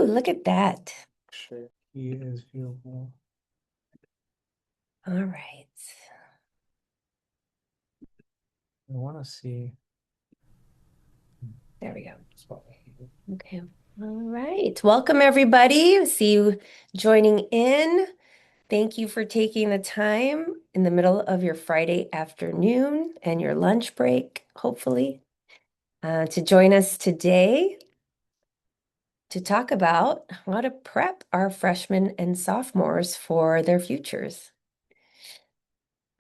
Ooh, look at that. Sure. He is beautiful. All right. I want to see. There we go. Okay. All right. Welcome, everybody. See you joining in. Thank you for taking the time in the middle of your Friday afternoon and your lunch break, hopefully, to join us today to talk about how to prep our freshmen and sophomores for their futures.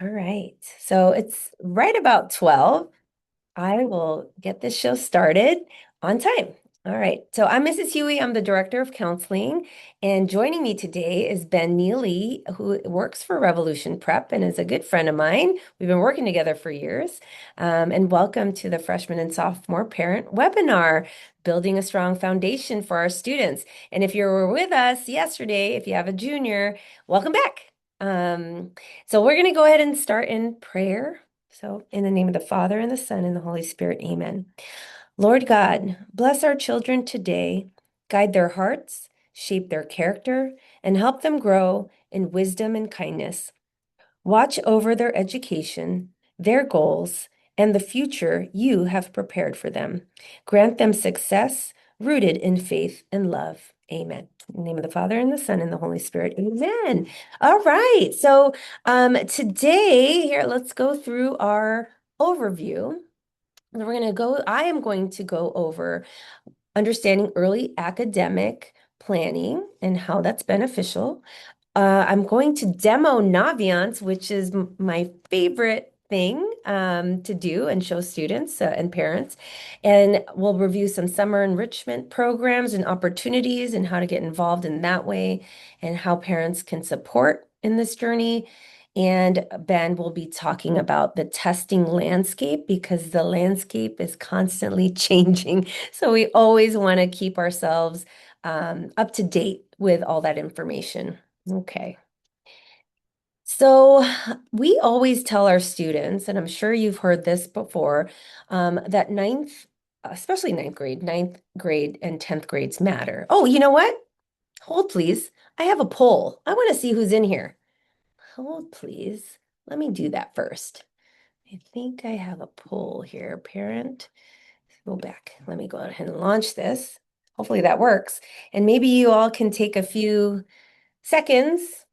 All right. So it's right about 12. I will get this show started on time. All right. So I'm Mrs. Huey. I'm the Director of Counseling. And joining me today is Ben Neely, who works for Revolution Prep and is a good friend of mine. We've been working together for years. And welcome to the Freshman and Sophomore Parent Webinar, Building a Strong Foundation for Our Students. And if you were with us yesterday, if you have a junior, welcome back. So we're going to go ahead and start in prayer. So, in the name of the Father, and the Son, and the Holy Spirit, amen. Lord God, bless our children today, guide their hearts, shape their character, and help them grow in wisdom and kindness. Watch over their education, their goals, and the future you have prepared for them. Grant them success rooted in faith and love. Amen. In the name of the Father, and the Son, and the Holy Spirit. Amen. All right. So today, here, let's go through our overview. I am going to go over understanding early academic planning and how that's beneficial. I'm going to demo Naviance, which is my favorite thing to do and show students and parents. And we'll review some summer enrichment programs and opportunities and how to get involved in that way and how parents can support in this journey. And Ben will be talking about the testing landscape because the landscape is constantly changing. So we always want to keep ourselves up to date with all that information. Okay. So we always tell our students, and I'm sure you've heard this before, that especially ninth grade and 10th grades matter. Oh, you know what? Hold, please. I have a poll. I want to see who's in here. Hold, please. Let me do that first. I think I have a poll here, parent. Go back. Let me go ahead and launch this. Hopefully that works. And maybe you all can take a few seconds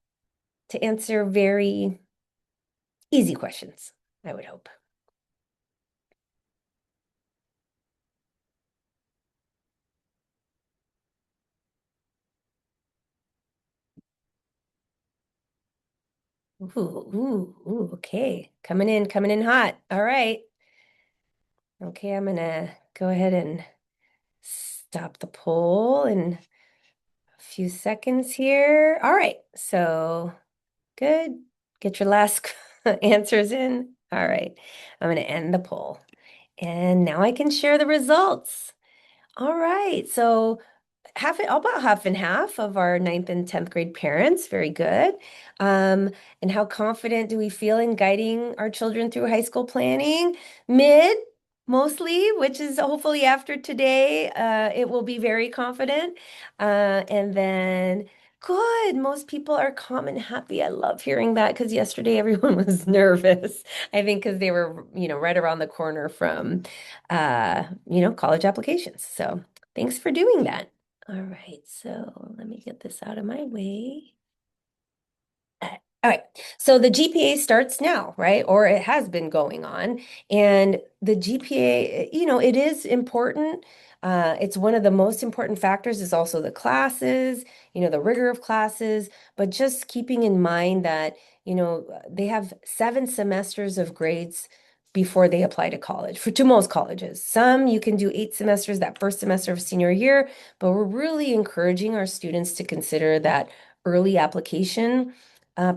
to answer very easy questions, I would hope. Okay. Coming in hot. All right. Okay, I'm gonna go ahead and stop the poll in a few seconds here. All right, so good. Get your last answers in. All right, I'm gonna end the poll. And now I can share the results. All right, so about half and half of our ninth and 10th grade parents. Very good. And how confident do we feel in guiding our children through high school planning? Mid, mostly, which is hopefully after today, it will be very confident. And then good. Most people are calm and happy. I love hearing that because yesterday everyone was nervous. I think because they were, right around the corner from, college applications. So thanks for doing that. All right, so let me get this out of my way. All right, so the GPA starts now, right? Or it has been going on. And the GPA, it is important. It's one of the most important factors is also the classes, the rigor of classes, but just keeping in mind that, they have 7 semesters of grades before they apply to college, to most colleges. Some you can do 8 semesters that first semester of senior year, but we're really encouraging our students to consider that early application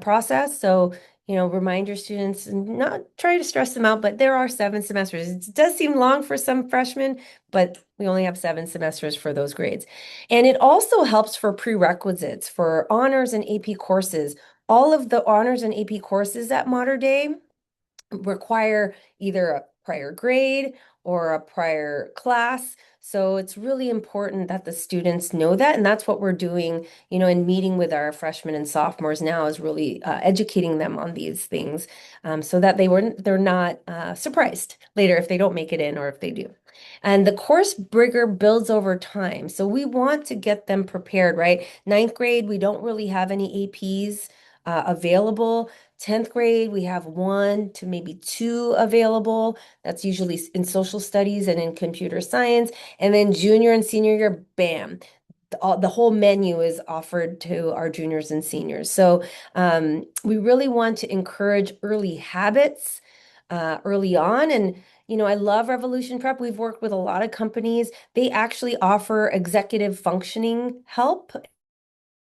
process. So, remind your students and not try to stress them out, but there are 7 semesters. It does seem long for some freshmen, but we only have 7 semesters for those grades. And it also helps for prerequisites for honors and AP courses. All of the honors and AP courses at Mater Day require either a prior grade or a prior class. So it's really important that the students know that. And that's what we're doing, in meeting with our freshmen and sophomores now is really educating them on these things so that they're not surprised later if they don't make it in or if they do. And the course rigor builds over time. So we want to get them prepared, right? Ninth grade, we don't really have any APs available. 10th grade, we have one to maybe two available. That's usually in social studies and in computer science. And then junior and senior year, bam. The whole menu is offered to our juniors and seniors. So we really want to encourage early habits early on. And, I love Revolution Prep. We've worked with a lot of companies. They actually offer executive functioning help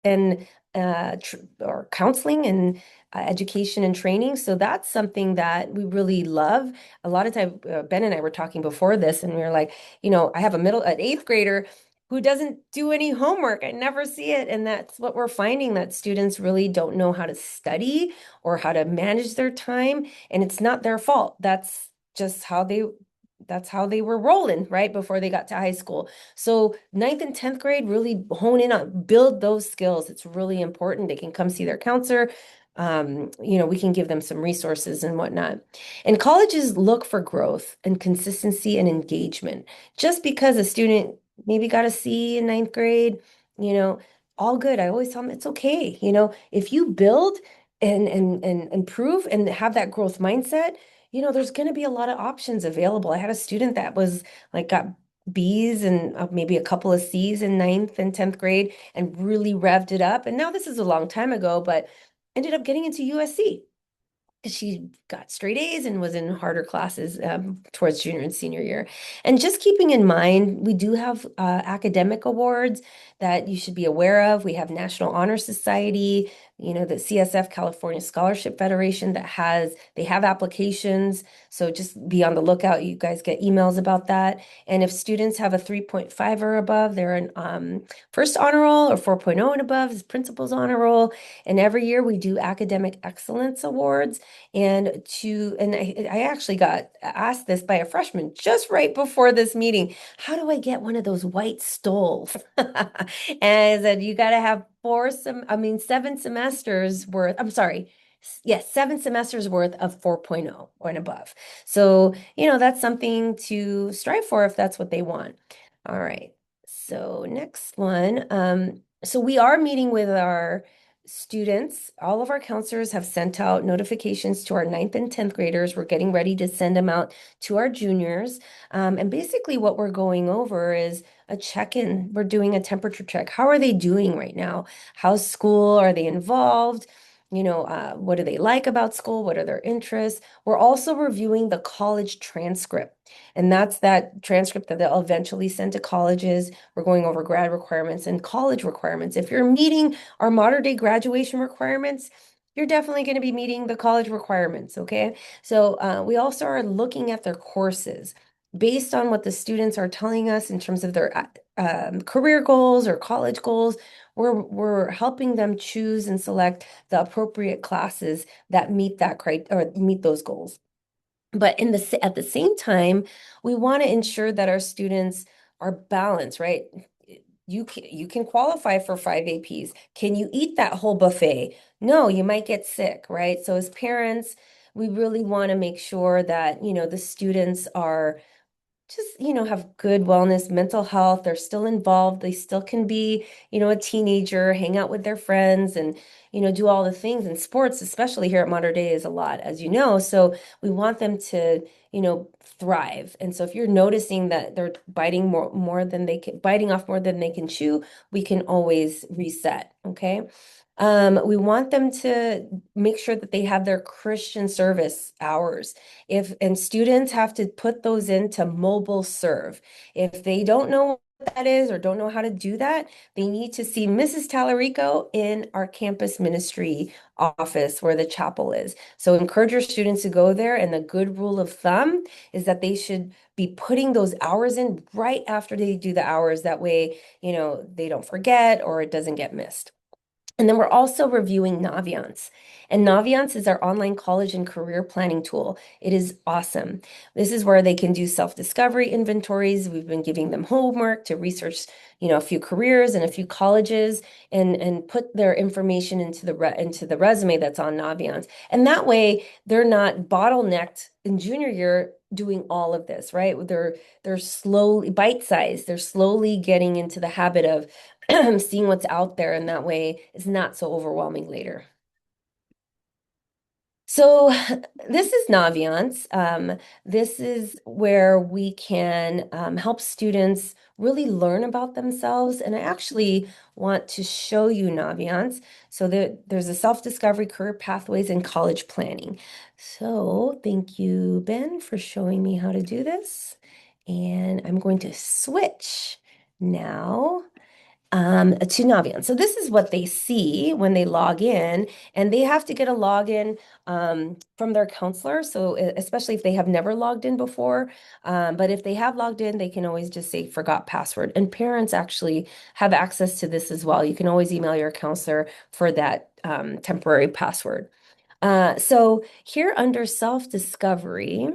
and or counseling and education and training. So that's something that we really love. A lot of time, Ben and I were talking before this, and we were like, I have an eighth grader who doesn't do any homework. I never see it. And that's what we're finding that students really don't know how to study or how to manage their time. And it's not their fault. Just how they were rolling right before they got to high school. So ninth and 10th grade, really hone in on, build those skills. It's really important. They can come see their counselor. We can give them some resources and whatnot. And colleges look for growth and consistency and engagement. Just because a student maybe got a C in ninth grade, you know, all good. I always tell them it's okay. If you build and improve and have that growth mindset, there's going to be a lot of options available. I had a student that was like got B's and maybe a couple of C's in ninth and 10th grade and really revved it up. And now this is a long time ago, but ended up getting into USC. She got straight A's and was in harder classes towards junior and senior year. And just keeping in mind, we do have academic awards that you should be aware of. We have National Honor Society, the CSF, California Scholarship Federation they have applications. So just be on the lookout. You guys get emails about that. And if students have a 3.5 or above, they're in first honor roll, or 4.0 and above is principal's honor roll. And every year we do academic excellence awards. And I actually got asked this by a freshman just right before this meeting. How do I get one of those white stoles? And I said, you got to have 7 semesters worth. I'm sorry. Yes, 7 semesters worth of 4.0 or and above. So, that's something to strive for if that's what they want. All right. So next one. So we are meeting with our students. All of our counselors have sent out notifications to our ninth and 10th graders. We're getting ready to send them out to our juniors. And basically what we're going over is a check-in. We're doing a temperature check. How are they doing right now? How's school? Are they involved? What do they like about school? What are their interests? We're also reviewing the college transcript. And that's that transcript that they'll eventually send to colleges. We're going over grad requirements and college requirements. If you're meeting our modern day graduation requirements, you're definitely going to be meeting the college requirements, okay? So we also are looking at their courses based on what the students are telling us in terms of their career goals or college goals. We're helping them choose and select the appropriate classes that meet that criteria or meet those goals. But at the same time, we want to ensure that our students are balanced, right? You can qualify for 5 APs. Can you eat that whole buffet? No, you might get sick, right? So as parents, we really want to make sure that, the students are just, have good wellness, mental health. They're still involved. They still can be, a teenager, hang out with their friends and, do all the things. And sports, especially here at Modern Day, is a lot, as you know. So we want them to, thrive. And so if you're noticing that they're biting off more than they can chew, we can always reset. Okay. We want them to make sure that they have their Christian service hours. And students have to put those into mobile serve. If they don't know what that is or don't know how to do that, they need to see Mrs. Talarico in our campus ministry office where the chapel is. So encourage your students to go there. And the good rule of thumb is that they should be putting those hours in right after they do the hours. That way, they don't forget or it doesn't get missed. And then we're also reviewing Naviance. And Naviance is our online college and career planning tool. It is awesome. This is where they can do self-discovery inventories. We've been giving them homework to research, a few careers and a few colleges and put their information into the resume that's on Naviance. And that way they're not bottlenecked in junior year doing all of this, right? They're slowly bite-sized. They're slowly getting into the habit of seeing what's out there, and that way it's not so overwhelming later. So this is Naviance. This is where we can help students really learn about themselves. And I actually want to show you Naviance. So there's a self-discovery, career pathways, and college planning. So thank you, Ben, for showing me how to do this. And I'm going to switch now to Naviance. So this is what they see when they log in, and they have to get a login from their counselor. So especially if they have never logged in before, but if they have logged in, they can always just say forgot password. And parents actually have access to this as well. You can always email your counselor for that temporary password. So here under self-discovery,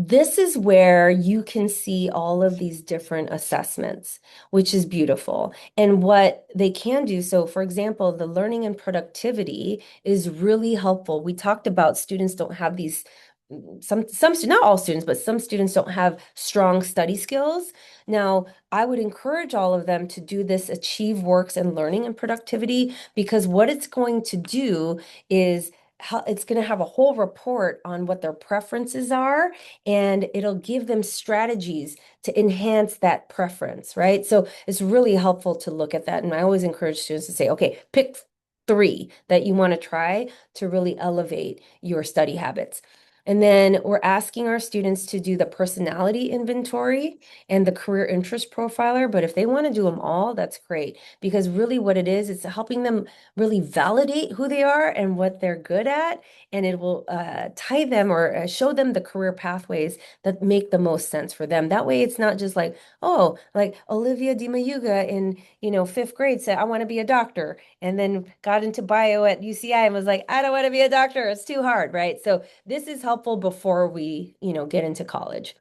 this is where you can see all of these different assessments, which is beautiful. And what they can do, so for example, the learning and productivity is really helpful. We talked about students don't have these, not all students, but some students don't have strong study skills. Now, I would encourage all of them to do this Achieve Works and Learning and Productivity because what it's going to do is it's going to have a whole report on what their preferences are, and it'll give them strategies to enhance that preference, right? So it's really helpful to look at that. And I always encourage students to say, okay, pick three that you want to try to really elevate your study habits. And then we're asking our students to do the personality inventory and the career interest profiler. But if they want to do them all, that's great. Because really what it is, it's helping them really validate who they are and what they're good at, and it will tie them or show them the career pathways that make the most sense for them. That way, it's not just like, oh, like Olivia Di Mayuga in, fifth grade said, I want to be a doctor, and then got into bio at UCI and was like, I don't want to be a doctor. It's too hard, right? So this is helpful before we, get into college.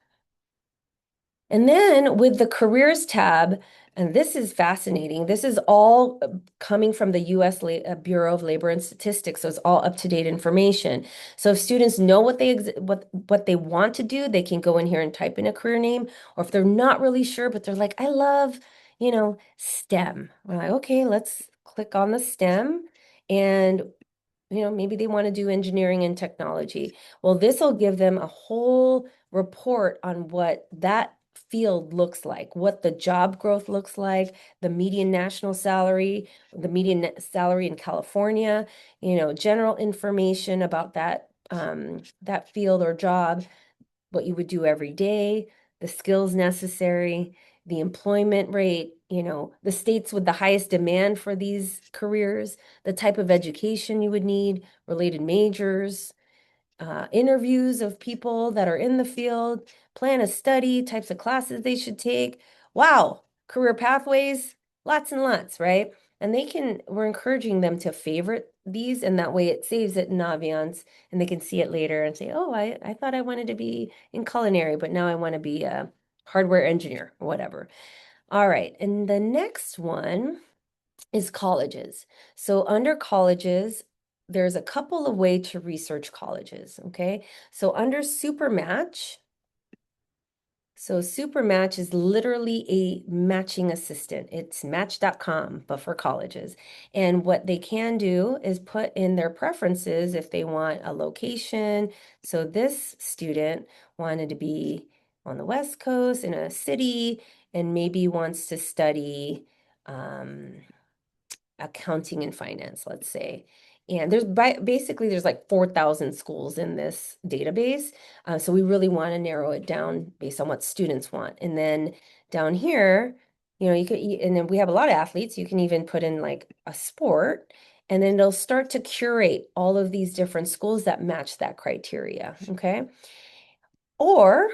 And then with the careers tab, and this is fascinating. This is all coming from the US Bureau of Labor and Statistics, so it's all up-to-date information. So if students know what they want to do, they can go in here and type in a career name. Or if they're not really sure, but they're like, I love, STEM. We're like, okay, let's click on the STEM. And maybe they want to do engineering and technology. Well, this will give them a whole report on what that field looks like, what the job growth looks like, the median national salary, the median salary in California, general information about that field or job, what you would do every day, the skills necessary, the employment rate, the states with the highest demand for these careers, the type of education you would need, related majors, interviews of people that are in the field, plan a study, types of classes they should take. Wow, career pathways, lots and lots, right? And we're encouraging them to favorite these, and that way it saves it in Naviance, and they can see it later and say, oh, I thought I wanted to be in culinary, but now I want to be a hardware engineer or whatever. All right, and the next one is colleges. So under colleges, there's a couple of ways to research colleges, okay? So under Supermatch, so Supermatch is literally a matching assistant. It's match.com, but for colleges. And what they can do is put in their preferences if they want a location. So this student wanted to be on the West Coast in a city and maybe wants to study accounting and finance, let's say. And basically there's like 4,000 schools in this database. So we really want to narrow it down based on what students want. And then down here, you could, and then we have a lot of athletes. You can even put in like a sport, and then it'll start to curate all of these different schools that match that criteria. Okay. Or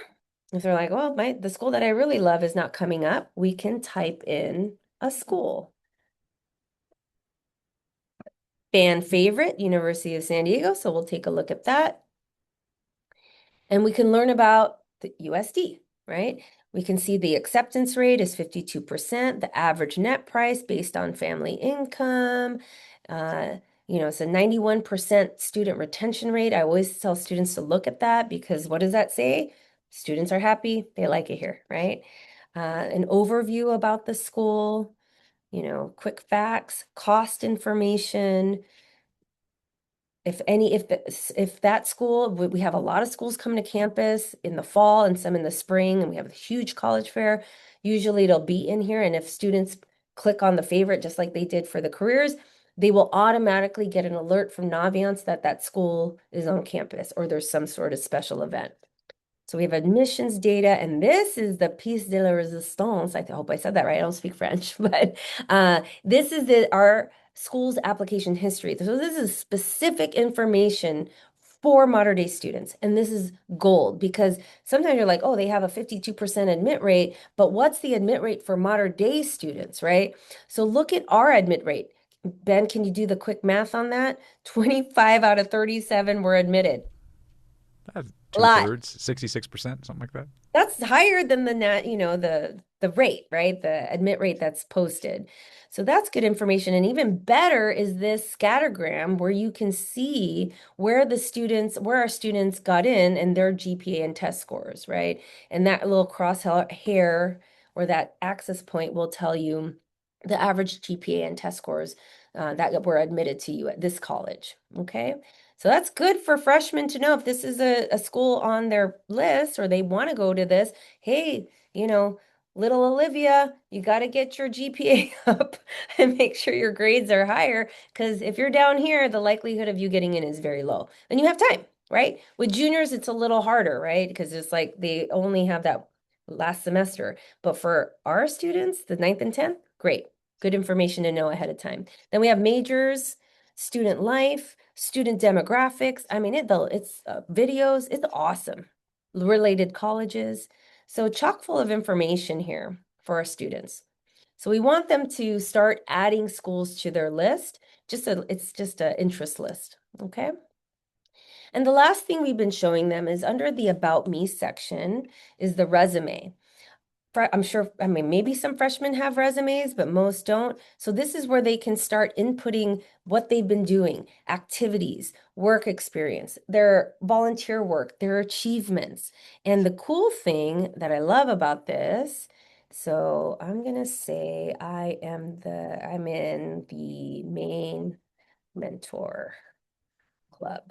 if they're like, well, the school that I really love is not coming up, we can type in a school. Fan favorite, University of San Diego. So we'll take a look at that. And we can learn about the USD, right? We can see the acceptance rate is 52%, the average net price based on family income. Uh, it's a 91% student retention rate. I always tell students to look at that because what does that say? Students are happy, they like it here, right? An overview about the school, quick facts, cost information, if that school, we have a lot of schools coming to campus in the fall and some in the spring, and we have a huge college fair. Usually it'll be in here, and if students click on the favorite, just like they did for the careers, they will automatically get an alert from Naviance that that school is on campus or there's some sort of special event. So we have admissions data, and this is the piece de la resistance. I hope I said that right. I don't speak French, but this is our school's application history. So this is specific information for modern day students. And this is gold because sometimes you're like, oh, they have a 52% admit rate, but what's the admit rate for modern day students, right? So look at our admit rate. Ben, can you do the quick math on that? 25 out of 37 were admitted. A Two lot. thirds, 66%, something like that. That's higher than the net, the rate, right? The admit rate that's posted. So that's good information. And even better is this scattergram where you can see where our students got in and their GPA and test scores, right? And that little crosshair or that access point will tell you the average GPA and test scores that were admitted to you at this college. Okay. So that's good for freshmen to know if this is a school on their list or they want to go to this. Hey, little Olivia, you got to get your GPA up and make sure your grades are higher. Because if you're down here, the likelihood of you getting in is very low. And you have time, right? With juniors, it's a little harder, right? Because it's like they only have that last semester. But for our students, the ninth and 10th, great. Good information to know ahead of time. Then we have majors, student life, student demographics. I mean, it's videos. It's awesome. Related colleges. So chock full of information here for our students. So we want them to start adding schools to their list. It's just an interest list. Okay. And the last thing we've been showing them is under the About Me section is the resume. I'm sure, I mean, maybe some freshmen have resumes, but most don't. So this is where they can start inputting what they've been doing, activities, work experience, their volunteer work, their achievements. And the cool thing that I love about this, so I'm gonna say I'm in the main mentor club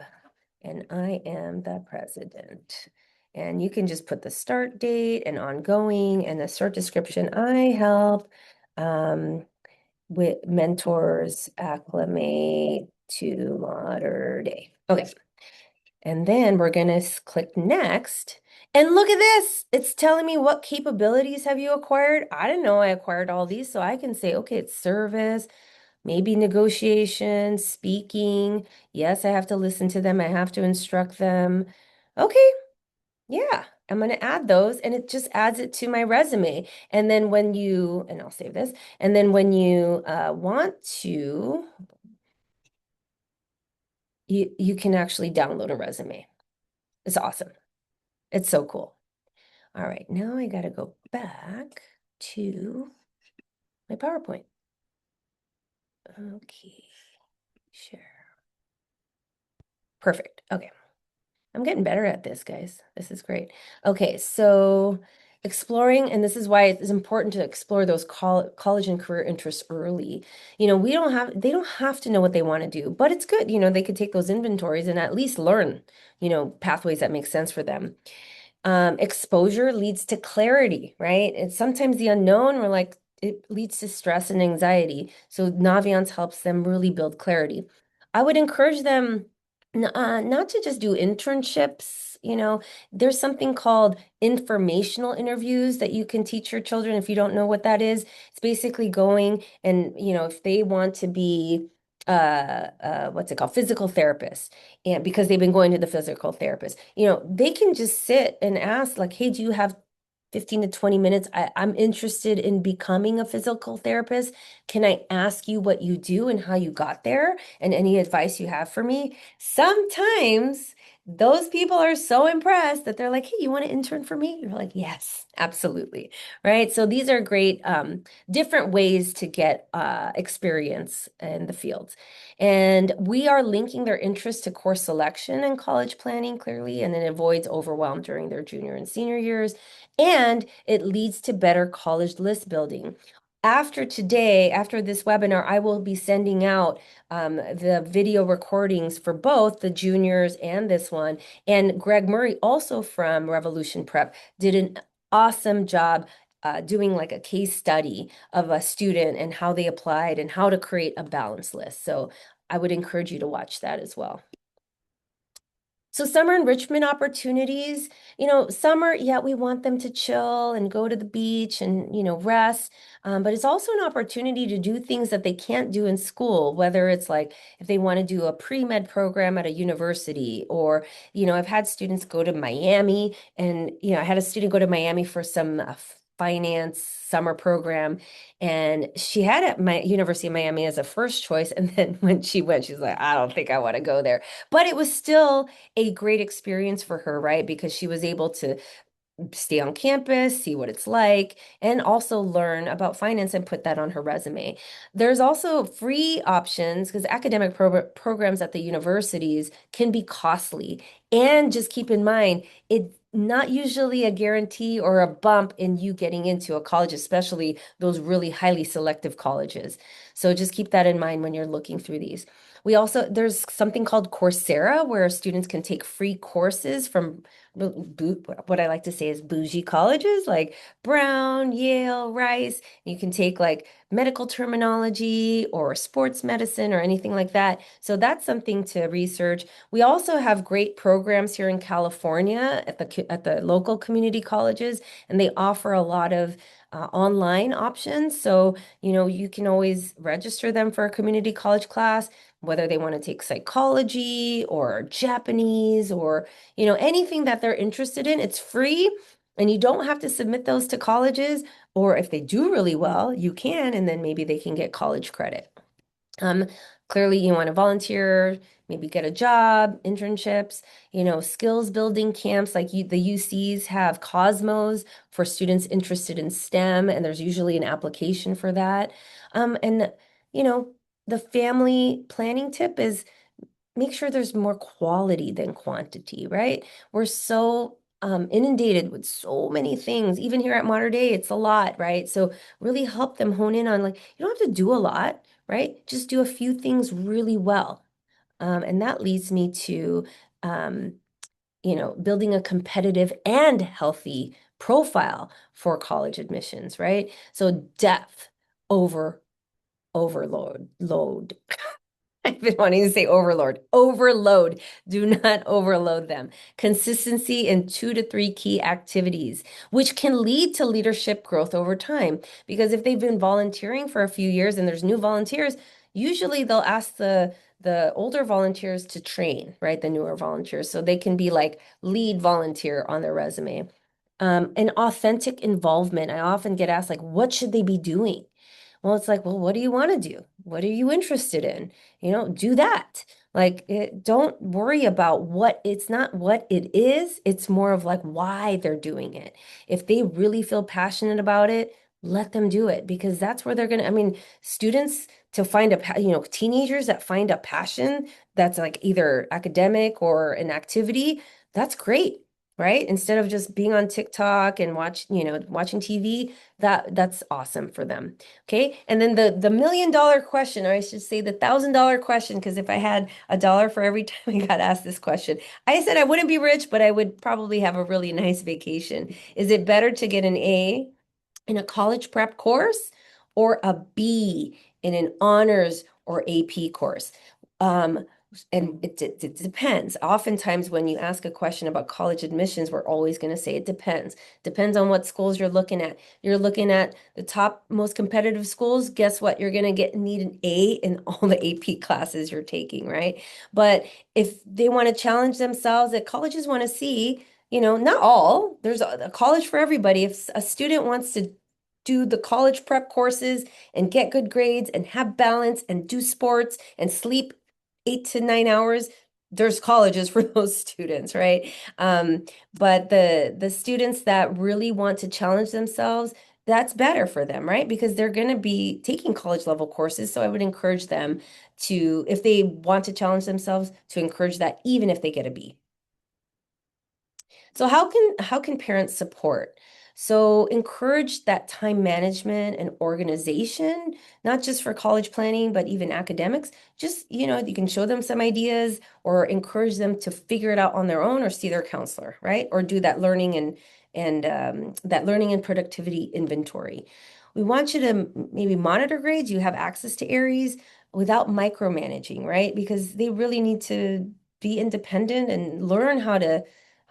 and I am the president. And you can just put the start date and ongoing and the short description. I help with mentors acclimate to modern day. Okay. And then we're going to click next. And look at this. It's telling me what capabilities have you acquired. I didn't know I acquired all these. So I can say, okay, it's service, maybe negotiation, speaking. Yes, I have to listen to them. I have to instruct them. Okay, yeah, I'm going to add those and it just adds it to my resume. And then and I'll save this, and then when you want to, you can actually download a resume. It's awesome. It's so cool. All right, now I got to go back to my PowerPoint. Okay, share. Perfect. Okay. I'm getting better at this, guys. This is great. Okay, so exploring, and this is why it's important to explore those college and career interests early. They don't have to know what they want to do, but it's good. They could take those inventories and at least learn, pathways that make sense for them. Exposure leads to clarity, right? And sometimes the unknown, it leads to stress and anxiety. So Naviance helps them really build clarity. I would encourage them not to just do internships. There's something called informational interviews that you can teach your children if you don't know what that is. It's basically going and, if they want to be what's it called, physical therapists, and because they've been going to the physical therapist, they can just sit and ask like, hey, do you have 15 to 20 minutes. I'm interested in becoming a physical therapist. Can I ask you what you do and how you got there and any advice you have for me? Sometimes those people are so impressed that they're like, hey, you want to intern for me? You're like, yes, absolutely. Right. So these are great different ways to get experience in the field. And we are linking their interest to course selection and college planning clearly, and it avoids overwhelm during their junior and senior years. And it leads to better college list building. After today, after this webinar, I will be sending out the video recordings for both the juniors and this one. And Greg Murray, also from Revolution Prep, did an awesome job doing like a case study of a student and how they applied and how to create a balance list. So I would encourage you to watch that as well. So summer enrichment opportunities, summer, yeah, we want them to chill and go to the beach and, rest. But it's also an opportunity to do things that they can't do in school, whether it's like if they want to do a pre-med program at a university, or, I've had students go to Miami and, I had a student go to Miami for some finance summer program, and she had at my University of Miami as a first choice. And then when she went, she's like, I don't think I want to go there. But it was still a great experience for her, right? Because she was able to stay on campus, see what it's like, and also learn about finance and put that on her resume. There's also free options because academic programs at the universities can be costly. And just keep in mind, it's not usually a guarantee or a bump in you getting into a college, especially those really highly selective colleges. So just keep that in mind when you're looking through these. There's something called Coursera where students can take free courses from what I like to say is bougie colleges like Brown, Yale, Rice. You can take like medical terminology or sports medicine or anything like that. So that's something to research. We also have great programs here in California at the local community colleges, and they offer a lot of online options. So, you can always register them for a community college class, whether they want to take psychology or Japanese or anything that they're interested in. It's free and you don't have to submit those to colleges. Or if they do really well, you can, and then maybe they can get college credit. Um, Clearly you want to volunteer, maybe get a job, internships, skills building camps like the UCs have Cosmos for students interested in STEM, and there's usually an application for that. And you know, the family planning tip is make sure there's more quality than quantity, right? We're so inundated with so many things. Even here at Modern Day, it's a lot, right? So really help them hone in on like, you don't have to do a lot, right? Just do a few things really well. And that leads me to, um, building a competitive and healthy profile for college admissions, right? So depth over load. I've been wanting to say overload. Overload. Do not overload them. Consistency in 2 to 3 key activities, which can lead to leadership growth over time. Because if they've been volunteering for a few years and there's new volunteers, usually they'll ask the older volunteers to train, right? The newer volunteers. So they can be like lead volunteer on their resume. And authentic involvement. I often get asked, like, what should they be doing? Well, it's like, well, what do you want to do? What are you interested in? Do that. Like, don't worry about it's not what it is. It's more of like why they're doing it. If they really feel passionate about it, let them do it because that's where they're going to, I mean, students to find teenagers that find a passion that's like either academic or an activity, that's great. Right? Instead of just being on TikTok and watching TV, that's awesome for them. Okay. And then the $1 million question, or I should say the $1,000 question, because if I had a dollar for every time I got asked this question, I said I wouldn't be rich, but I would probably have a really nice vacation. Is it better to get an A in a college prep course or a B in an honors or AP course? Um, and it depends. Oftentimes, when you ask a question about college admissions, we're always going to say it depends. Depends on what schools you're looking at. You're looking at the top most competitive schools. Guess what? You're going to need an A in all the AP classes you're taking, right? But if they want to challenge themselves, that colleges want to see, Not all. There's a college for everybody. If a student wants to do the college prep courses and get good grades and have balance and do sports and sleep 8 to 9 hours, there's colleges for those students, right? But the students that really want to challenge themselves, that's better for them, right? Because they're going to be taking college level courses. So I would encourage them to, if they want to challenge themselves, to encourage that even if they get a B. So how can parents support? So encourage that time management and organization, not just for college planning, but even academics. Just, you can show them some ideas or encourage them to figure it out on their own or see their counselor, right? Or do that learning and that learning and productivity inventory. We want you to maybe monitor grades. You have access to Aries without micromanaging, right? Because they really need to be independent and learn how to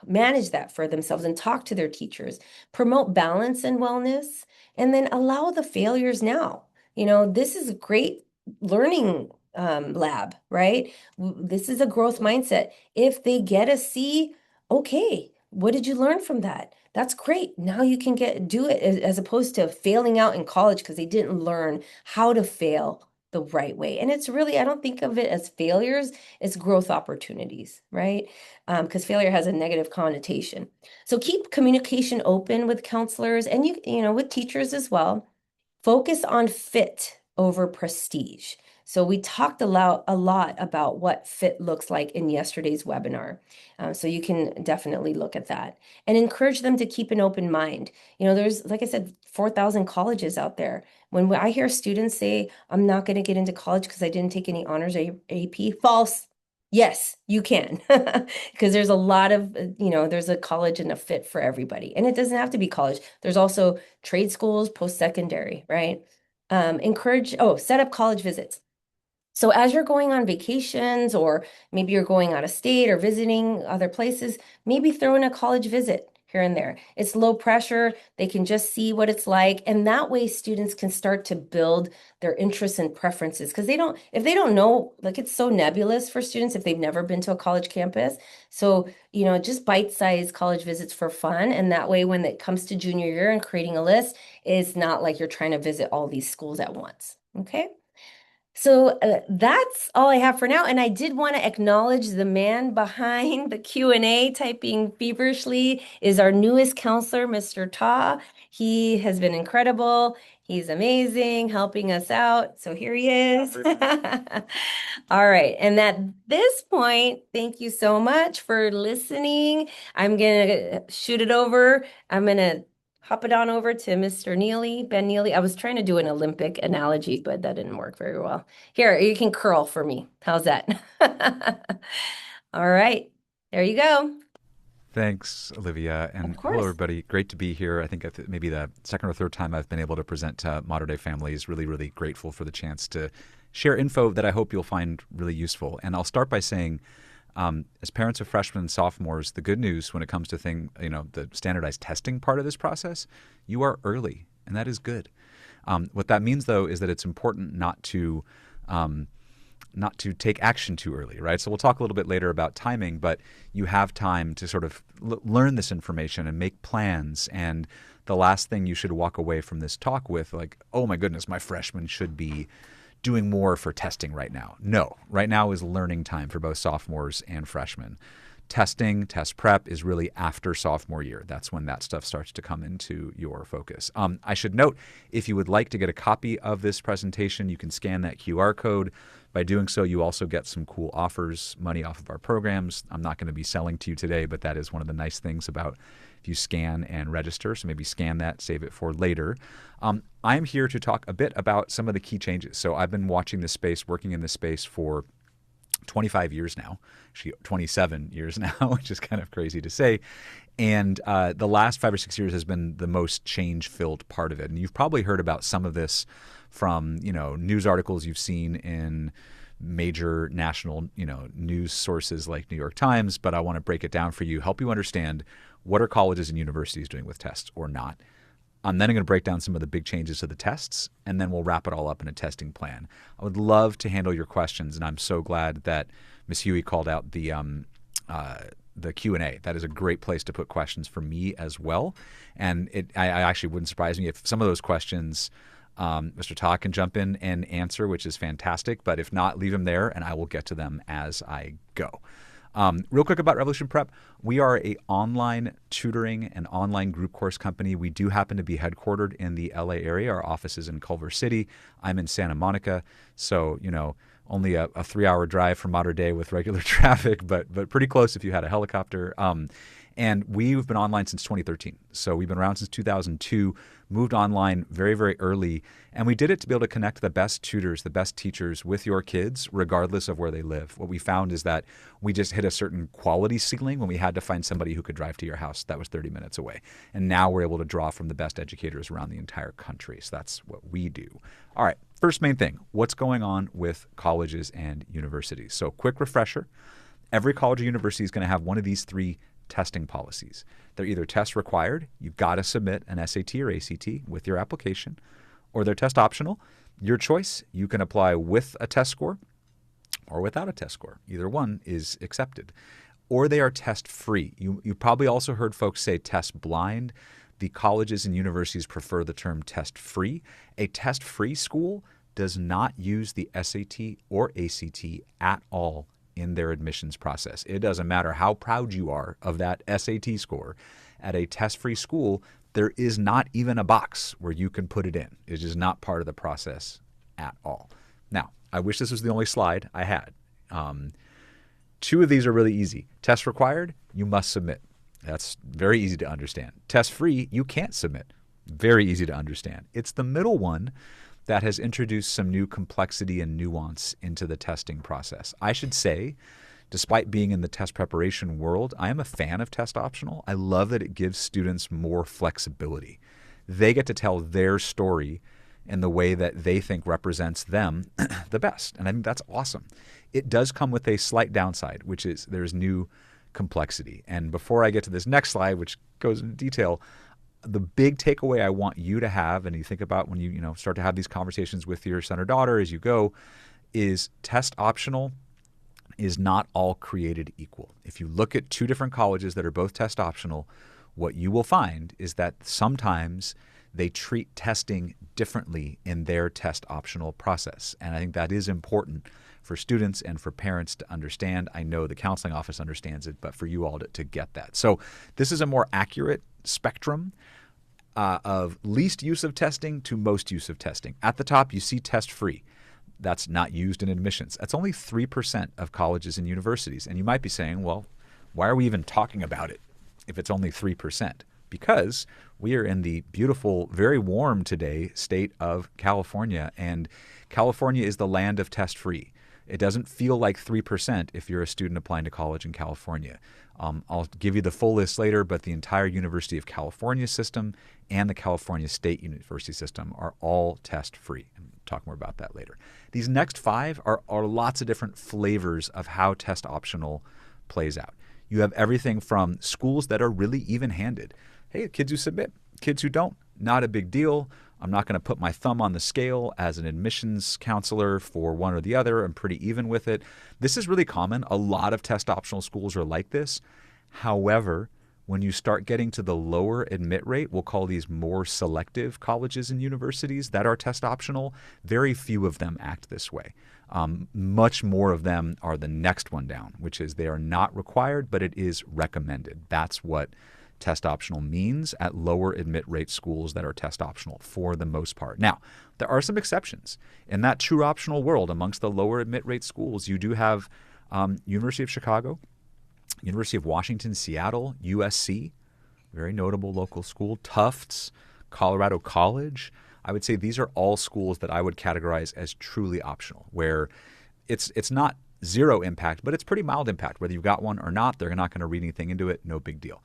manage that for themselves and talk to their teachers, promote balance and wellness, and then allow the failures now. This is a great learning lab, right? This is a growth mindset. If they get a C, okay, what did you learn from that? That's great. Now you can do it as opposed to failing out in college because they didn't learn how to fail the right way. And it's really, I don't think of it as failures, it's growth opportunities, right? Because failure has a negative connotation. So keep communication open with counselors and with teachers as well. Focus on fit over prestige. So we talked a lot about what fit looks like in yesterday's webinar. So you can definitely look at that and encourage them to keep an open mind. There's, like I said, 4,000 colleges out there. When I hear students say, I'm not going to get into college because I didn't take any honors or AP, false. Yes, you can. Because there's a lot of, there's a college and a fit for everybody. And it doesn't have to be college. There's also trade schools, post-secondary, right? Set up college visits. So as you're going on vacations, or maybe you're going out of state or visiting other places, maybe throw in a college visit here and there. It's low pressure. They can just see what it's like. And that way students can start to build their interests and preferences. Because if they don't know, like it's so nebulous for students if they've never been to a college campus. So, just bite-sized college visits for fun. And that way, when it comes to junior year and creating a list, it's not like you're trying to visit all these schools at once. Okay. So that's all I have for now. And I did want to acknowledge the man behind the Q&A typing feverishly is our newest counselor, Mr. Ta. He has been incredible. He's amazing, helping us out. So here he is. All right. And at this point, thank you so much for listening. I'm going to shoot it over. I'm going to hop it on over to Mr. Neely, Ben Neely. I was trying to do an Olympic analogy, but that didn't work very well. Here, you can curl for me. How's that? All right. There you go. Thanks, Olivia. Of And hello, course. everybody. Great to be here. I think maybe the second or third time I've been able to present to modern day families. Really, really grateful for the chance to share info that I hope you'll find really useful. And I'll start by saying, as parents of freshmen and sophomores, the good news when it comes to the standardized testing part of this process, you are early, and that is good. What that means, though, is that it's important not to take action too early, right? So we'll talk a little bit later about timing, but you have time to sort of learn this information and make plans. And the last thing you should walk away from this talk with, like, oh my goodness, my freshman should be doing more for testing right now. No, right now is learning time for both sophomores and freshmen. Testing, test prep is really after sophomore year. That's when that stuff starts to come into your focus. I should note, if you would like to get a copy of this presentation, you can scan that QR code. By doing so, you also get some cool offers, money off of our programs. I'm not going to be selling to you today, but that is one of the nice things about if you scan and register. So maybe scan that, save it for later. I'm here to talk a bit about some of the key changes. So I've been watching this space, working in this space for 25 years now, actually 27 years now, which is kind of crazy to say. And the last 5 or 6 years has been the most change-filled part of it. And you've probably heard about some of this from, news articles you've seen in major national, news sources like New York Times. But I want to break it down for you, help you understand what are colleges and universities doing with tests or not. I'm then going to break down some of the big changes to the tests, and then we'll wrap it all up in a testing plan. I would love to handle your questions, and I'm so glad that Ms. Huey called out the the Q&A. That is a great place to put questions for me as well. And I actually wouldn't surprise me if some of those questions Mr. Todd can jump in and answer, which is fantastic. But if not, leave them there and I will get to them as I go. Real quick about Revolution Prep, we are an online tutoring and online group course company. We do happen to be headquartered in the LA area. Our office is in Culver City. I'm in Santa Monica. So, only a 3-hour drive from modern day with regular traffic, but pretty close if you had a helicopter. And we've been online since 2013. So we've been around since 2002, moved online very, very early. And we did it to be able to connect the best tutors, the best teachers with your kids, regardless of where they live. What we found is that we just hit a certain quality ceiling when we had to find somebody who could drive to your house that was 30 minutes away. And now we're able to draw from the best educators around the entire country. So that's what we do. All right, first main thing, what's going on with colleges and universities? So quick refresher, every college or university is going to have one of these 3 testing policies. They're either test required, you've got to submit an SAT or ACT with your application, or they're test optional. Your choice, you can apply with a test score or without a test score. Either one is accepted. Or they are test free. You probably also heard folks say test blind. The colleges and universities prefer the term test free. A test free school does not use the SAT or ACT at all in their admissions process. It doesn't matter how proud you are of that SAT score. At a test-free school, there is not even a box where you can put it in. It is not part of the process at all. Now, I wish this was the only slide I had. 2 of these are really easy. Test required, you must submit. That's very easy to understand. Test free, you can't submit. Very easy to understand. It's the middle one that has introduced some new complexity and nuance into the testing process. I should say, despite being in the test preparation world, I am a fan of test optional. I love that it gives students more flexibility. They get to tell their story in the way that they think represents them the best. And I think that's awesome. It does come with a slight downside, which is there's new complexity. And before I get to this next slide, which goes into detail, the big takeaway I want you to have, and you think about when you start to have these conversations with your son or daughter as you go, is test optional is not all created equal. If you look at 2 different colleges that are both test optional, what you will find is that sometimes they treat testing differently in their test optional process. And I think that is important for students and for parents to understand. I know the counseling office understands it, but for you all to get that. So this is a more accurate spectrum of least use of testing to most use of testing. At the top, you see test free. That's not used in admissions. That's only 3% of colleges and universities. And you might be saying, well, why are we even talking about it if it's only 3%? Because we are in the beautiful, very warm today state of California, and California is the land of test free. It doesn't feel like 3% if you're a student applying to college in California. I'll give you the full list later, but the entire University of California system and the California State University system are all test-free. And we'll talk more about that later. These next 5 are lots of different flavors of how test optional plays out. You have everything from schools that are really even-handed. Hey, kids who submit, kids who don't, not a big deal. I'm not going to put my thumb on the scale as an admissions counselor for one or the other. I'm pretty even with it. This is really common. A lot of test optional schools are like this. However, when you start getting to the lower admit rate, we'll call these more selective colleges and universities that are test optional. Very few of them act this way. Much more of them are the next one down, which is they are not required, but it is recommended. That's what test optional means at lower admit rate schools that are test optional for the most part. Now, there are some exceptions. In that true optional world, amongst the lower admit rate schools, you do have University of Chicago, University of Washington, Seattle, USC, very notable local school, Tufts, Colorado College. I would say these are all schools that I would categorize as truly optional, where it's not zero impact, but it's pretty mild impact. Whether you've got one or not, they're not going to read anything into it, no big deal.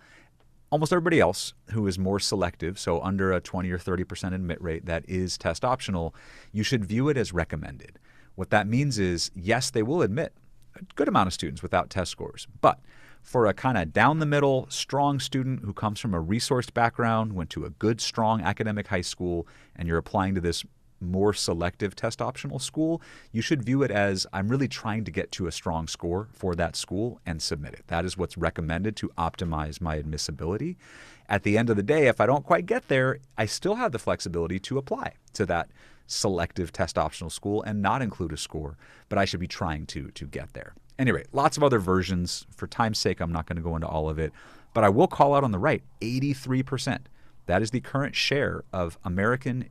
Almost everybody else who is more selective, so under a 20 or 30% admit rate that is test optional, you should view it as recommended. What that means is, yes, they will admit a good amount of students without test scores, but for a kind of down the middle, strong student who comes from a resourced background, went to a good, strong academic high school, and you're applying to this more selective test optional school, you should view it as I'm really trying to get to a strong score for that school and submit it. That is what's recommended to optimize my admissibility. At the end of the day, if I don't quite get there, I still have the flexibility to apply to that selective test optional school and not include a score, but I should be trying to get there. Anyway, lots of other versions. For time's sake, I'm not going to go into all of it, but I will call out on the right, 83%. That is the current share of American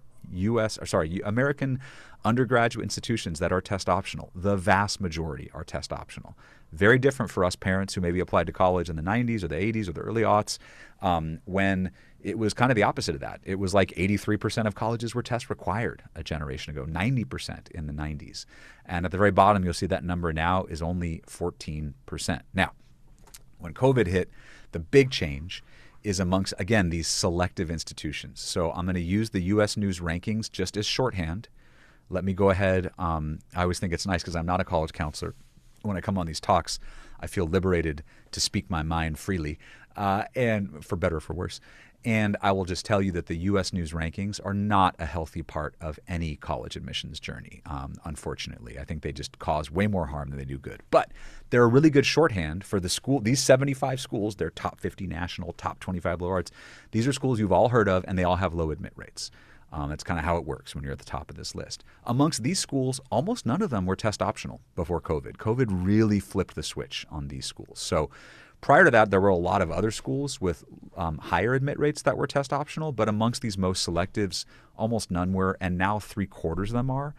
undergraduate institutions that are test optional. The vast majority are test optional. Very different for us parents who maybe applied to college in the 90s or the 80s or the early aughts, when it was kind of the opposite of that. It was like 83% of colleges were test required a generation ago, 90% in the 90s. And at the very bottom, you'll see that number now is only 14%. Now, when COVID hit, the big change is amongst, again, these selective institutions. So I'm going to use the U.S. News rankings just as shorthand. Let me go ahead. I always think it's nice because I'm not a college counselor. When I come on these talks, I feel liberated to speak my mind freely, and for better or for worse. And I will just tell you that the U.S. News rankings are not a healthy part of any college admissions journey, unfortunately. I think they just cause way more harm than they do good. But they're a really good shorthand for the school. These 75 schools, they're top 50 national, top 25 liberal arts. These are schools you've all heard of, and they all have low admit rates. That's kind of how it works when you're at the top of this list. Amongst these schools, almost none of them were test optional before COVID. COVID really flipped the switch on these schools. So prior to that, there were a lot of other schools with higher admit rates that were test optional, but amongst these most selectives, almost none were, and now 3/4 of them are.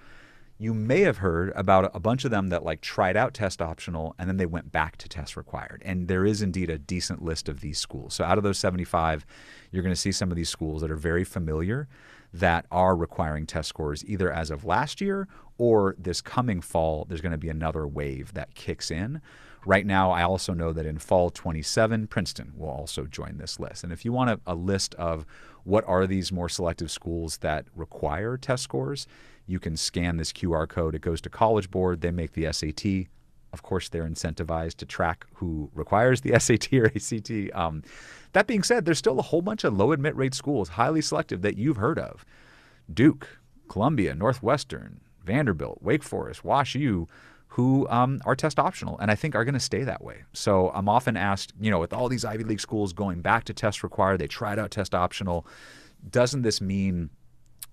You may have heard about a bunch of them that like tried out test optional and then they went back to test required. And there is indeed a decent list of these schools. So out of those 75, you're going to see some of these schools that are very familiar that are requiring test scores either as of last year or this coming fall. There's going to be another wave that kicks in. Right now, I also know that in fall 27, Princeton will also join this list. And if you want a list of what are these more selective schools that require test scores, you can scan this QR code. It goes to College Board. They make the SAT. Of course, they're incentivized to track who requires the SAT or ACT. That being said, there's still a whole bunch of low admit rate schools, highly selective, that you've heard of. Duke, Columbia, Northwestern, Vanderbilt, Wake Forest, Wash U, who are test optional and I think are going to stay that way. So I'm often asked, with all these Ivy League schools going back to test required, they tried out test optional, doesn't this mean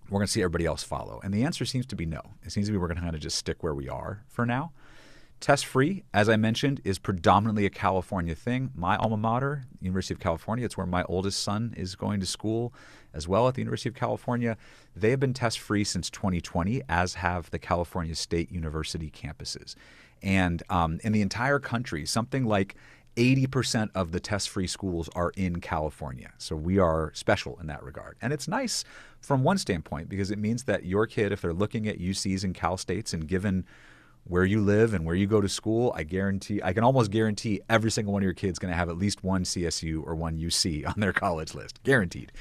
we're going to see everybody else follow? And the answer seems to be no. It seems to be we're going to kind of just stick where we are for now. Test-free, as I mentioned, is predominantly a California thing. My alma mater, University of California, it's where my oldest son is going to school as well at the University of California. They have been test-free since 2020, as have the California State University campuses. And in the entire country, something like 80% of the test-free schools are in California. So we are special in that regard. And it's nice from one standpoint because it means that your kid, if they're looking at UCs and Cal States and given where you live and where you go to school, I can almost guarantee every single one of your kids is going to have at least one CSU or one UC on their college list. Guaranteed.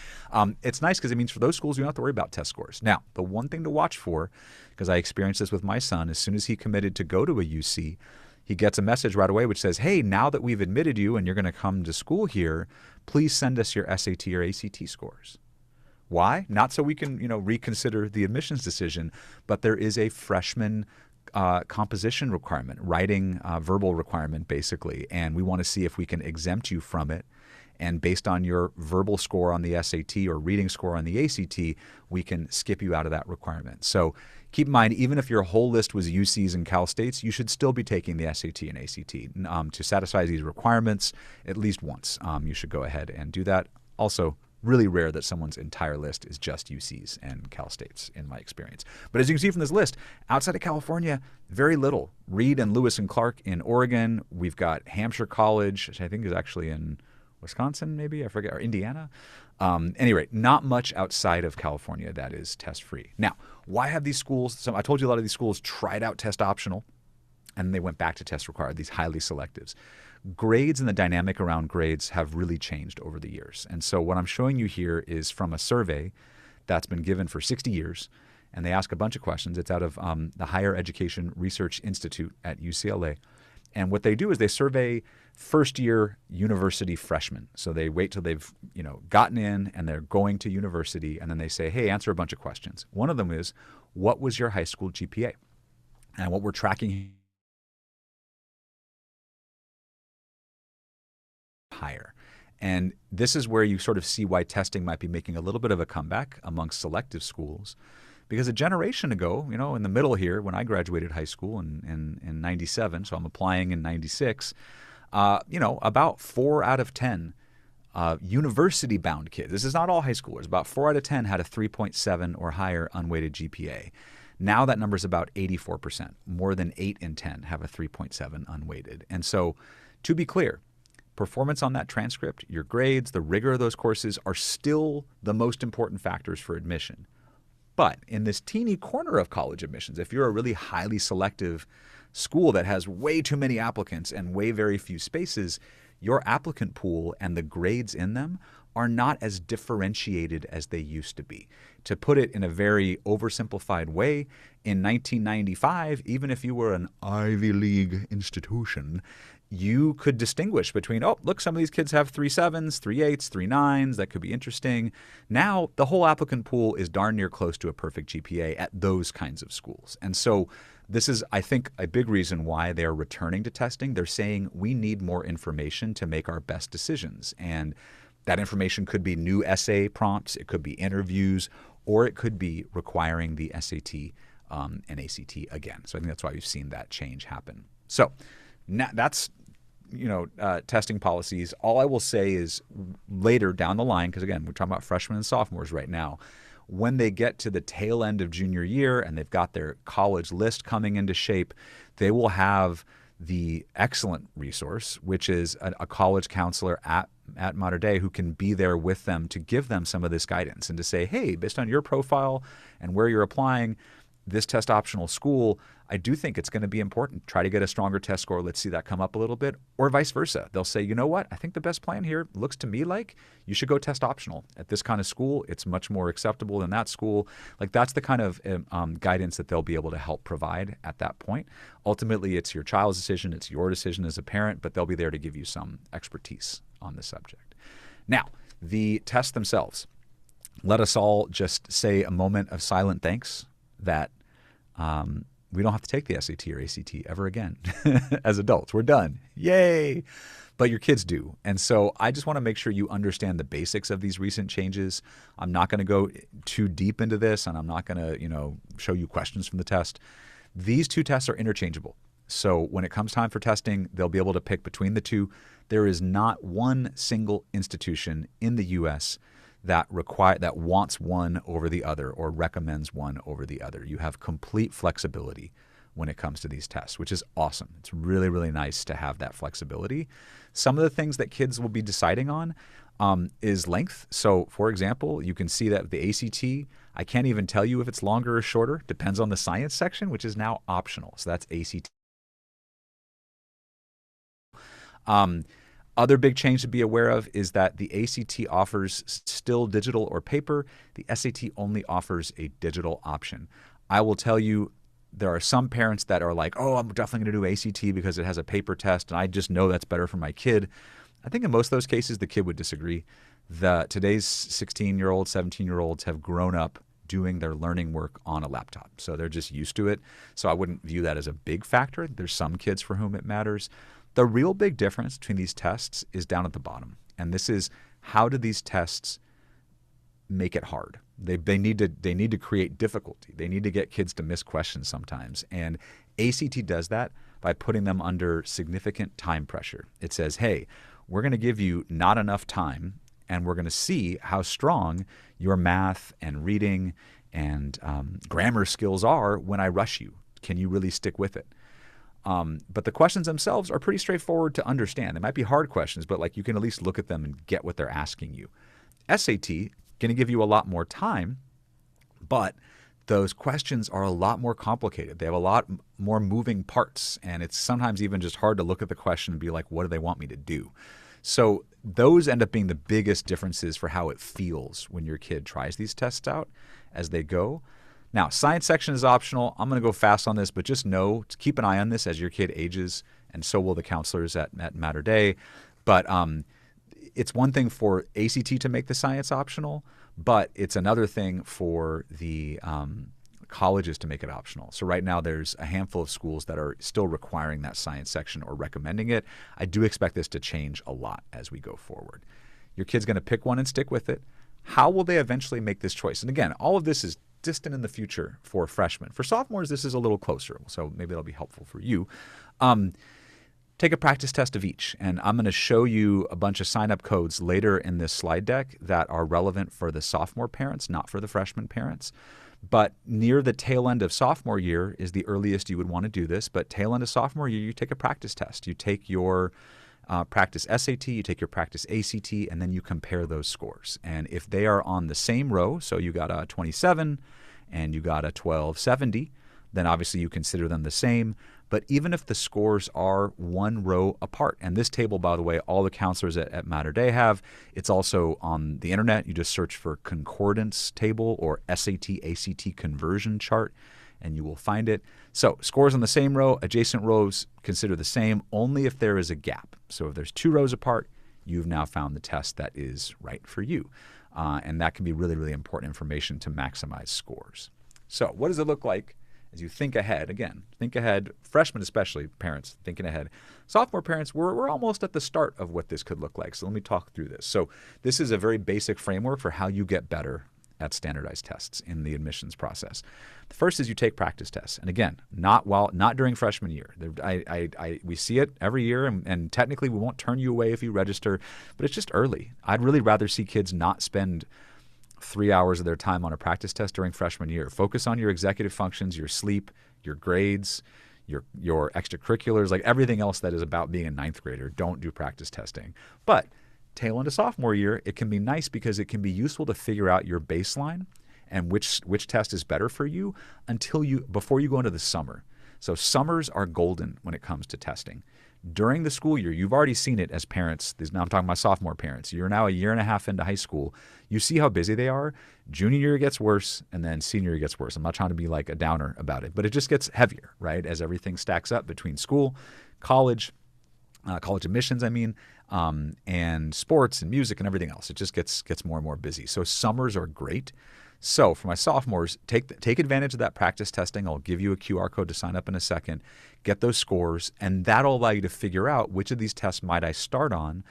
It's nice because it means for those schools, you don't have to worry about test scores. Now, the one thing to watch for, because I experienced this with my son, as soon as he committed to go to a UC, he gets a message right away which says, hey, now that we've admitted you and you're going to come to school here, please send us your SAT or ACT scores. Why? Not so we can, reconsider the admissions decision, but there is a freshman composition requirement, writing verbal requirement, basically. And we want to see if we can exempt you from it. And based on your verbal score on the SAT or reading score on the ACT, we can skip you out of that requirement. So keep in mind, even if your whole list was UCs and Cal States, you should still be taking the SAT and ACT. To satisfy these requirements at least once. You should go ahead and do that. Also, really rare that someone's entire list is just UCs and Cal States, in my experience. But as you can see from this list, outside of California, very little. Reed and Lewis and Clark in Oregon. We've got Hampshire College, which I think is actually in Wisconsin, maybe, I forget, or Indiana. Anyway, not much outside of California that is test-free. Now, why have these schools, I told you a lot of these schools tried out test optional, and they went back to test required, these highly selectives. Grades and the dynamic around grades have really changed over the years. And so what I'm showing you here is from a survey that's been given for 60 years, and they ask a bunch of questions. It's out of the Higher Education Research Institute at UCLA. And what they do is they survey first-year university freshmen. So they wait till they've gotten in and they're going to university, and then they say, hey, answer a bunch of questions. One of them is, what was your high school GPA? And what we're tracking higher. And this is where you sort of see why testing might be making a little bit of a comeback amongst selective schools. Because a generation ago, in the middle here, when I graduated high school in 97, so I'm applying in 96, about 4 out of 10 university-bound kids, this is not all high schoolers, about 4 out of 10 had a 3.7 or higher unweighted GPA. Now that number is about 84%. More than 8 in 10 have a 3.7 unweighted. And so, to be clear, performance on that transcript, your grades, the rigor of those courses are still the most important factors for admission. But in this teeny corner of college admissions, if you're a really highly selective school that has way too many applicants and way very few spaces, your applicant pool and the grades in them are not as differentiated as they used to be. To put it in a very oversimplified way, in 1995, even if you were an Ivy League institution, you could distinguish between, oh, look, some of these kids have 3.7s, 3.8s, 3.9s. That could be interesting. Now, the whole applicant pool is darn near close to a perfect GPA at those kinds of schools. And so this is, I think, a big reason why they're returning to testing. They're saying we need more information to make our best decisions. And that information could be new essay prompts, it could be interviews, or it could be requiring the SAT and ACT again. So I think that's why we've seen that change happen. So now that's testing policies. All I will say is later down the line, because again, we're talking about freshmen and sophomores right now, when they get to the tail end of junior year and they've got their college list coming into shape, they will have the excellent resource, which is a college counselor at Mater Dei who can be there with them to give them some of this guidance and to say, hey, based on your profile and where you're applying, this test optional school, I do think it's going to be important. Try to get a stronger test score. Let's see that come up a little bit, or vice versa. They'll say, you know what? I think the best plan here looks to me like you should go test optional at this kind of school. It's much more acceptable than that school. Like that's the kind of guidance that they'll be able to help provide at that point. Ultimately, it's your child's decision. It's your decision as a parent, but they'll be there to give you some expertise on the subject. Now, the tests themselves. Let us all just say a moment of silent thanks that we don't have to take the SAT or ACT ever again as adults. We're done. Yay. But your kids do. And so I just want to make sure you understand the basics of these recent changes. I'm not going to go too deep into this, and I'm not going to, show you questions from the test. These two tests are interchangeable. So when it comes time for testing, they'll be able to pick between the two. There is not one single institution in the U.S. that wants one over the other or recommends one over the other. You have complete flexibility when it comes to these tests, which is awesome. It's really, really nice to have that flexibility. Some of the things that kids will be deciding on is length. So, for example, you can see that the ACT, I can't even tell you if it's longer or shorter. Depends on the science section, which is now optional. So that's ACT. Other big change to be aware of is that the ACT offers still digital or paper. The SAT only offers a digital option. I will tell you, there are some parents that are like, oh, I'm definitely going to do ACT because it has a paper test and I just know that's better for my kid. I think in most of those cases, the kid would disagree. Today's 16-year-olds, 17-year-olds have grown up doing their learning work on a laptop. So they're just used to it. So I wouldn't view that as a big factor. There's some kids for whom it matters. The real big difference between these tests is down at the bottom. And this is, how do these tests make it hard? They need to create difficulty. They need to get kids to miss questions sometimes. And ACT does that by putting them under significant time pressure. It says, hey, we're going to give you not enough time, and we're going to see how strong your math and reading and grammar skills are when I rush you. Can you really stick with it? But the questions themselves are pretty straightforward to understand. They might be hard questions, but you can at least look at them and get what they're asking you. SAT, going to give you a lot more time, but those questions are a lot more complicated. They have a lot more moving parts, and it's sometimes even just hard to look at the question and be like, what do they want me to do? So those end up being the biggest differences for how it feels when your kid tries these tests out as they go. Now, science section is optional. I'm going to go fast on this, but just know to keep an eye on this as your kid ages and so will the counselors at Matter Day. But it's one thing for ACT to make the science optional, but it's another thing for the colleges to make it optional. So right now there's a handful of schools that are still requiring that science section or recommending it. I do expect this to change a lot as we go forward. Your kid's going to pick one and stick with it. How will they eventually make this choice? And again, all of this is distant in the future for freshmen. For sophomores, this is a little closer, so maybe that'll be helpful for you. Take a practice test of each, and I'm going to show you a bunch of sign-up codes later in this slide deck that are relevant for the sophomore parents, not for the freshman parents. But near the tail end of sophomore year is the earliest you would want to do this, but tail end of sophomore year, you take a practice test. You take your practice SAT, you take your practice ACT, and then you compare those scores. And if they are on the same row, so you got a 27 and you got a 1270, then obviously you consider them the same. But even if the scores are one row apart, and this table, by the way, all the counselors at Matter Day have, it's also on the internet. You just search for concordance table or SAT ACT conversion chart, and you will find it. So scores on the same row, adjacent rows consider the same only if there is a gap. So if there's 2 rows apart, you've now found the test that is right for you. And that can be really, really important information to maximize scores. So what does it look like as you think ahead? Again, think ahead, freshmen especially, parents thinking ahead. Sophomore parents, we're almost at the start of what this could look like. So let me talk through this. So this is a very basic framework for how you get better at standardized tests in the admissions process. The first is you take practice tests. And again, not during freshman year. We see it every year, and technically we won't turn you away if you register, but it's just early. I'd really rather see kids not spend 3 hours of their time on a practice test during freshman year. Focus on your executive functions, your sleep, your grades, your extracurriculars, like everything else that is about being a 9th grader. Don't do practice testing. But tail end of sophomore year, it can be nice because it can be useful to figure out your baseline and which test is better for you before you go into the summer. So summers are golden when it comes to testing. During the school year, you've already seen it as parents. Now I'm talking about sophomore parents. You're now a year and a half into high school. You see how busy they are. Junior year gets worse, and then senior year gets worse. I'm not trying to be like a downer about it, but it just gets heavier, right, as everything stacks up between school, college admissions, and sports and music and everything else. It just gets more and more busy. So summers are great. So for my sophomores, take advantage of that practice testing. I'll give you a QR code to sign up in a second. Get those scores, and that'll allow you to figure out which of these tests might I start on.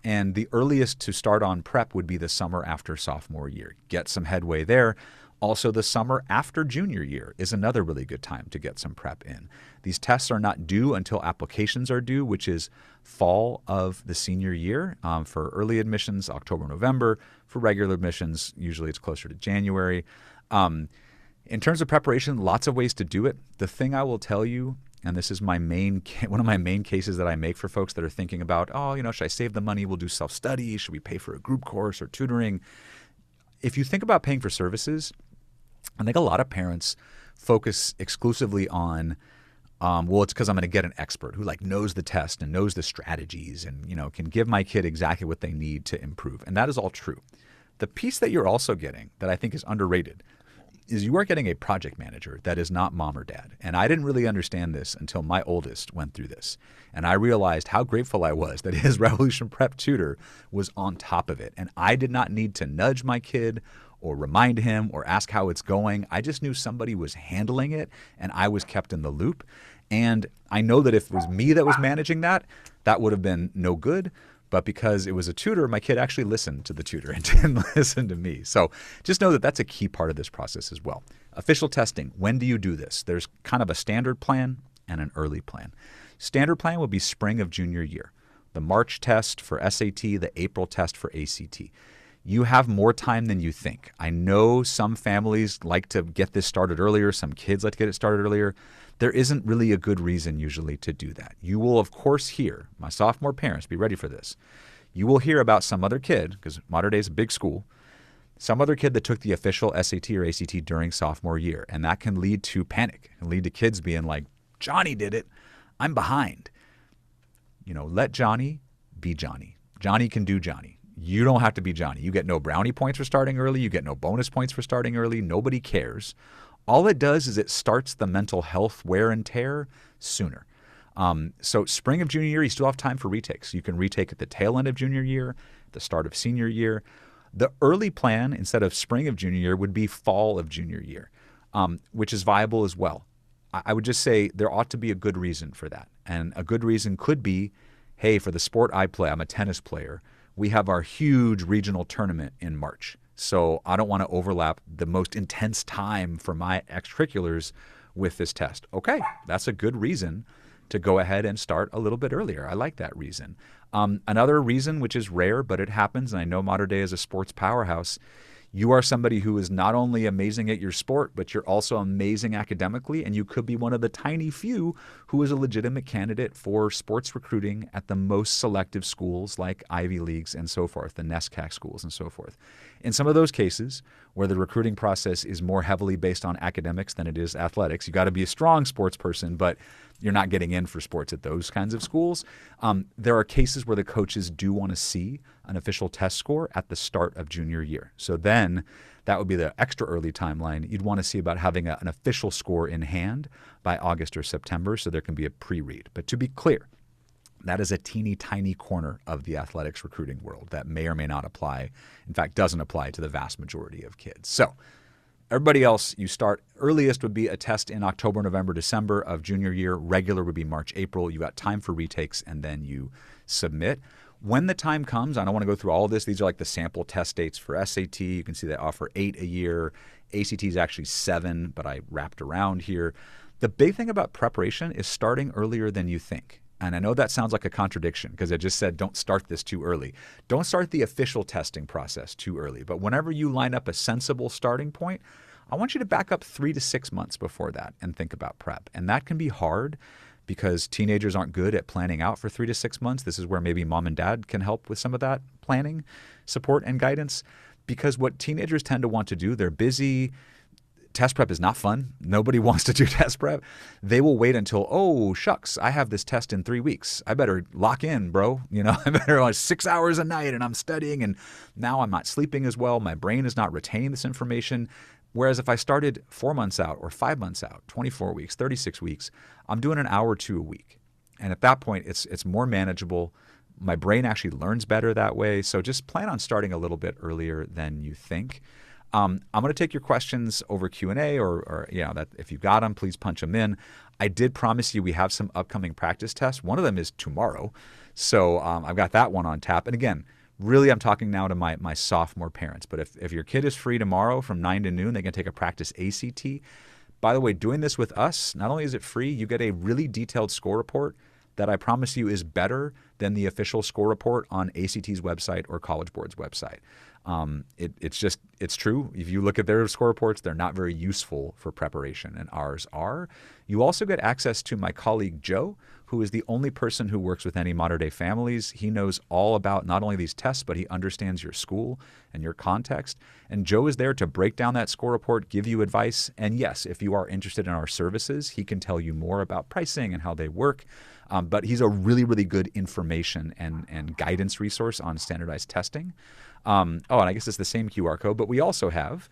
And the earliest to start on prep would be the summer after sophomore year. Get some headway there. Also, the summer after junior year is another really good time to get some prep in. These tests are not due until applications are due, which is fall of the senior year. For early admissions, October, November. For regular admissions, usually it's closer to January. In terms of preparation, lots of ways to do it. The thing I will tell you, and this is one of my main cases that I make for folks that are thinking about, should I save the money? We'll do self-study. Should we pay for a group course or tutoring? If you think about paying for services, I think a lot of parents focus exclusively on, it's because I'm going to get an expert who knows the test and knows the strategies and can give my kid exactly what they need to improve. And that is all true. The piece that you're also getting that I think is underrated is you are getting a project manager that is not mom or dad. And I didn't really understand this until my oldest went through this. And I realized how grateful I was that his Revolution Prep tutor was on top of it. And I did not need to nudge my kid or remind him or ask how it's going. I just knew somebody was handling it and I was kept in the loop. And I know that if it was me that was managing that, that would have been no good. But because it was a tutor, my kid actually listened to the tutor and didn't listen to me. So just know that that's a key part of this process as well. Official testing, when do you do this? There's kind of a standard plan and an early plan. Standard plan would be spring of junior year. The March test for SAT, the April test for ACT. You have more time than you think. I know some families like to get this started earlier. Some kids like to get it started earlier. There isn't really a good reason usually to do that. You will, of course, hear, my sophomore parents, be ready for this. You will hear about some other kid, because Mater Dei is a big school, some other kid that took the official SAT or ACT during sophomore year. And that can lead to panic and lead to kids being like, Johnny did it. I'm behind. Let Johnny be Johnny. Johnny can do Johnny. You don't have to be Johnny. You get no brownie points for starting early. You get no bonus points for starting early. Nobody cares. All it does is it starts the mental health wear and tear sooner. So spring of junior year, you still have time for retakes. You can retake at the tail end of junior year, the start of senior year. The early plan, instead of spring of junior year, would be fall of junior year, which is viable as well. I would just say there ought to be a good reason for that. And a good reason could be, hey, for the sport I play, I'm a tennis player. We have our huge regional tournament in March. So I don't want to overlap the most intense time for my extracurriculars with this test. Okay, that's a good reason to go ahead and start a little bit earlier. I like that reason. Another reason, which is rare, but it happens, and I know Mater Dei is a sports powerhouse, you are somebody who is not only amazing at your sport, but you're also amazing academically, and you could be one of the tiny few who is a legitimate candidate for sports recruiting at the most selective schools like Ivy Leagues and so forth, the NESCAC schools and so forth. In some of those cases, where the recruiting process is more heavily based on academics than it is athletics, you got to be a strong sports person, but you're not getting in for sports at those kinds of schools. There are cases where the coaches do want to see an official test score at the start of junior year. So then that would be the extra early timeline. You'd want to see about having an official score in hand by August or September so there can be a pre-read. But to be clear, that is a teeny tiny corner of the athletics recruiting world that may or may not apply. In fact, doesn't apply to the vast majority of kids. So everybody else, you start earliest would be a test in October, November, December of junior year. Regular would be March, April. You got time for retakes, and then you submit. When the time comes, I don't want to go through all of this. These are like the sample test dates for SAT. You can see they offer 8 a year. ACT is actually 7, but I wrapped around here. The big thing about preparation is starting earlier than you think. And I know that sounds like a contradiction because I just said don't start this too early. Don't start the official testing process too early. But whenever you line up a sensible starting point, I want you to back up 3 to 6 months before that and think about prep. And that can be hard because teenagers aren't good at planning out for 3 to 6 months. This is where maybe mom and dad can help with some of that planning, support, and guidance. Because what teenagers tend to want to do, they're busy. Test prep is not fun. Nobody wants to do test prep. They will wait until, oh, shucks, I have this test in 3 weeks. I better lock in, bro. I better on 6 hours a night and I'm studying and now I'm not sleeping as well. My brain is not retaining this information. Whereas if I started 4 months out or 5 months out, 24 weeks, 36 weeks, I'm doing an hour or two a week. And at that point, it's more manageable. My brain actually learns better that way. So just plan on starting a little bit earlier than you think. I'm going to take your questions over Q&A or that if you've got them, please punch them in. I did promise you we have some upcoming practice tests. One of them is tomorrow. So I've got that one on tap. And again, really, I'm talking now to my sophomore parents. But if your kid is free tomorrow from 9 to noon, they can take a practice ACT. By the way, doing this with us, not only is it free, you get a really detailed score report that I promise you is better than the official score report on ACT's website or College Board's website. It's true. If you look at their score reports, they're not very useful for preparation, and ours are. You also get access to my colleague Joe, who is the only person who works with any Mater Dei families. He knows all about not only these tests, but he understands your school and your context. And Joe is there to break down that score report, give you advice. And yes, if you are interested in our services, he can tell you more about pricing and how they work. But he's a really, really good information and guidance resource on standardized testing. And I guess it's the same QR code, but we also have,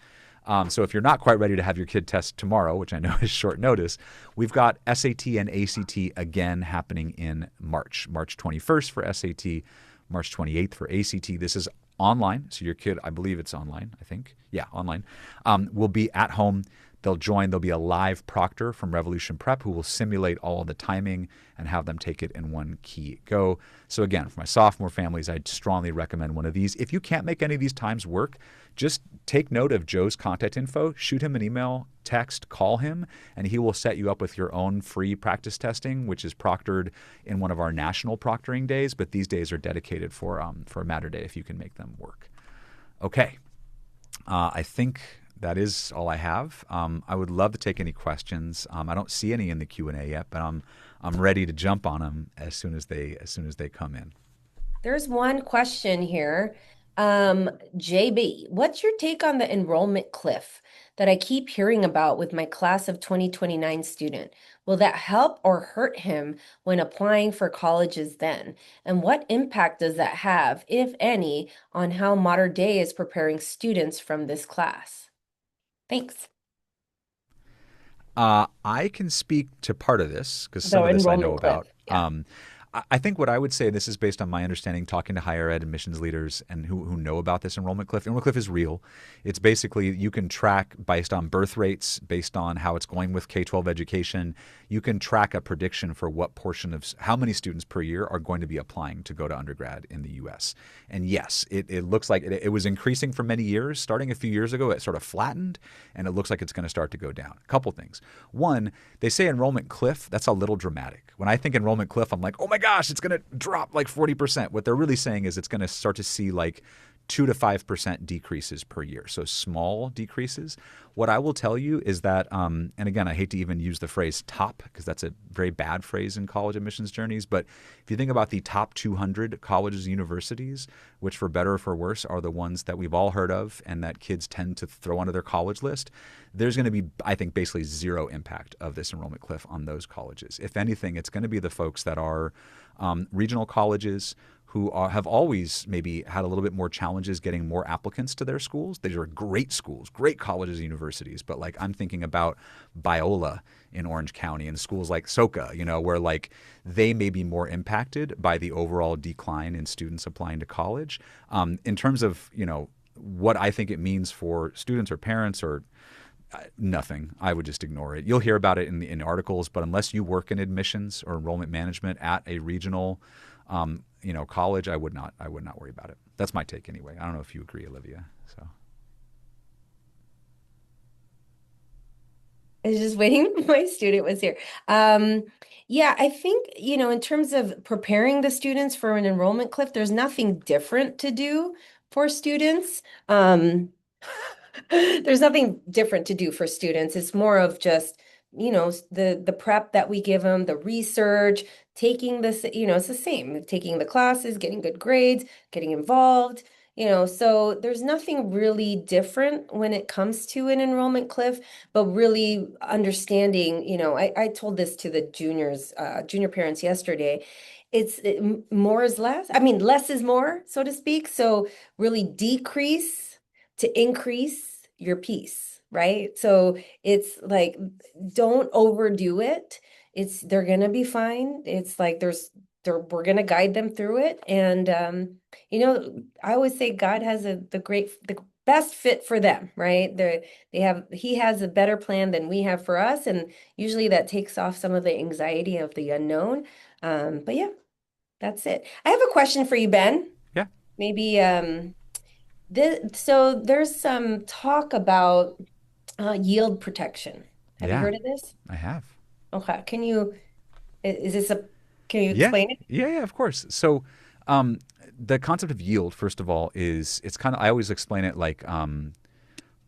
so if you're not quite ready to have your kid test tomorrow, which I know is short notice, we've got SAT and ACT again happening in March 21st for SAT, March 28th for ACT. This is online, so your kid, I believe it's online, I think. Yeah, online. Will be at home. They'll join. There'll be a live proctor from Revolution Prep who will simulate all of the timing and have them take it in one key go. So again, for my sophomore families, I'd strongly recommend one of these. If you can't make any of these times work, just take note of Joe's contact info, shoot him an email, text, call him, and he will set you up with your own free practice testing, which is proctored in one of our national proctoring days. But these days are dedicated for Mater Dei if you can make them work. Okay. I think that is all I have. I would love to take any questions. I don't see any in the Q&A yet, but I'm ready to jump on them as soon as they come in. There's one question here. JB, what's your take on the enrollment cliff that I keep hearing about with my class of 2029 student? Will that help or hurt him when applying for colleges then? And what impact does that have, if any, on how Mater Dei is preparing students from this class? Thanks. I can speak to part of this because The some of this I know enrollment cliff. about. Yeah. I think what I would say, this is based on my understanding, talking to higher ed admissions leaders and who know about this enrollment cliff. Enrollment cliff is real. It's basically you can track based on birth rates, based on how it's going with K-12 education. You can track a prediction for what portion of how many students per year are going to be applying to go to undergrad in the U.S. And yes, it looks like it was increasing for many years. Starting a few years ago, it sort of flattened, and it looks like it's going to start to go down. A couple things. One, they say enrollment cliff. That's a little dramatic. When I think enrollment cliff, I'm like, oh my gosh, it's going to drop like 40%. What they're really saying is it's going to start to see like 2 to 5% decreases per year. So small decreases. What I will tell you is that, and again, I hate to even use the phrase top because that's a very bad phrase in college admissions journeys. But if you think about the top 200 colleges and universities, which for better or for worse are the ones that we've all heard of and that kids tend to throw onto their college list, there's going to be, I think, basically zero impact of this enrollment cliff on those colleges. If anything, it's going to be the folks that are regional colleges who have always maybe had a little bit more challenges getting more applicants to their schools. These are great schools, great colleges and universities. But like I'm thinking about Biola in Orange County and schools like Soka, where like they may be more impacted by the overall decline in students applying to college. In terms of, what I think it means for students or parents or nothing. I would just ignore it. You'll hear about it in articles, but unless you work in admissions or enrollment management at a regional college, I would not worry about it. That's my take anyway. I don't know if you agree, Olivia. So I was just waiting. My student was here. Yeah, I think, in terms of preparing the students for an enrollment cliff, there's nothing different to do for students. There's nothing different to do for students. It's more of just, the prep that we give them, the research, taking this, it's the same, taking the classes, getting good grades, getting involved, so there's nothing really different when it comes to an enrollment cliff, but really understanding, I told this to the junior parents yesterday. More is less. I mean, less is more, so to speak. So really decrease to increase your piece, right? So it's like, don't overdo it. They're gonna be fine. It's like we're gonna guide them through it. And I always say God has the best fit for them, right? He has a better plan than we have for us. And usually that takes off some of the anxiety of the unknown. But yeah, that's it. I have a question for you, Ben. yeah, Maybe so there's some talk about yield protection. Have you yeah, heard of this? I have. Okay. Is this can you Yeah, explain it? yeah, of course. So the concept of yield, first of all, is it's kind of I always explain it like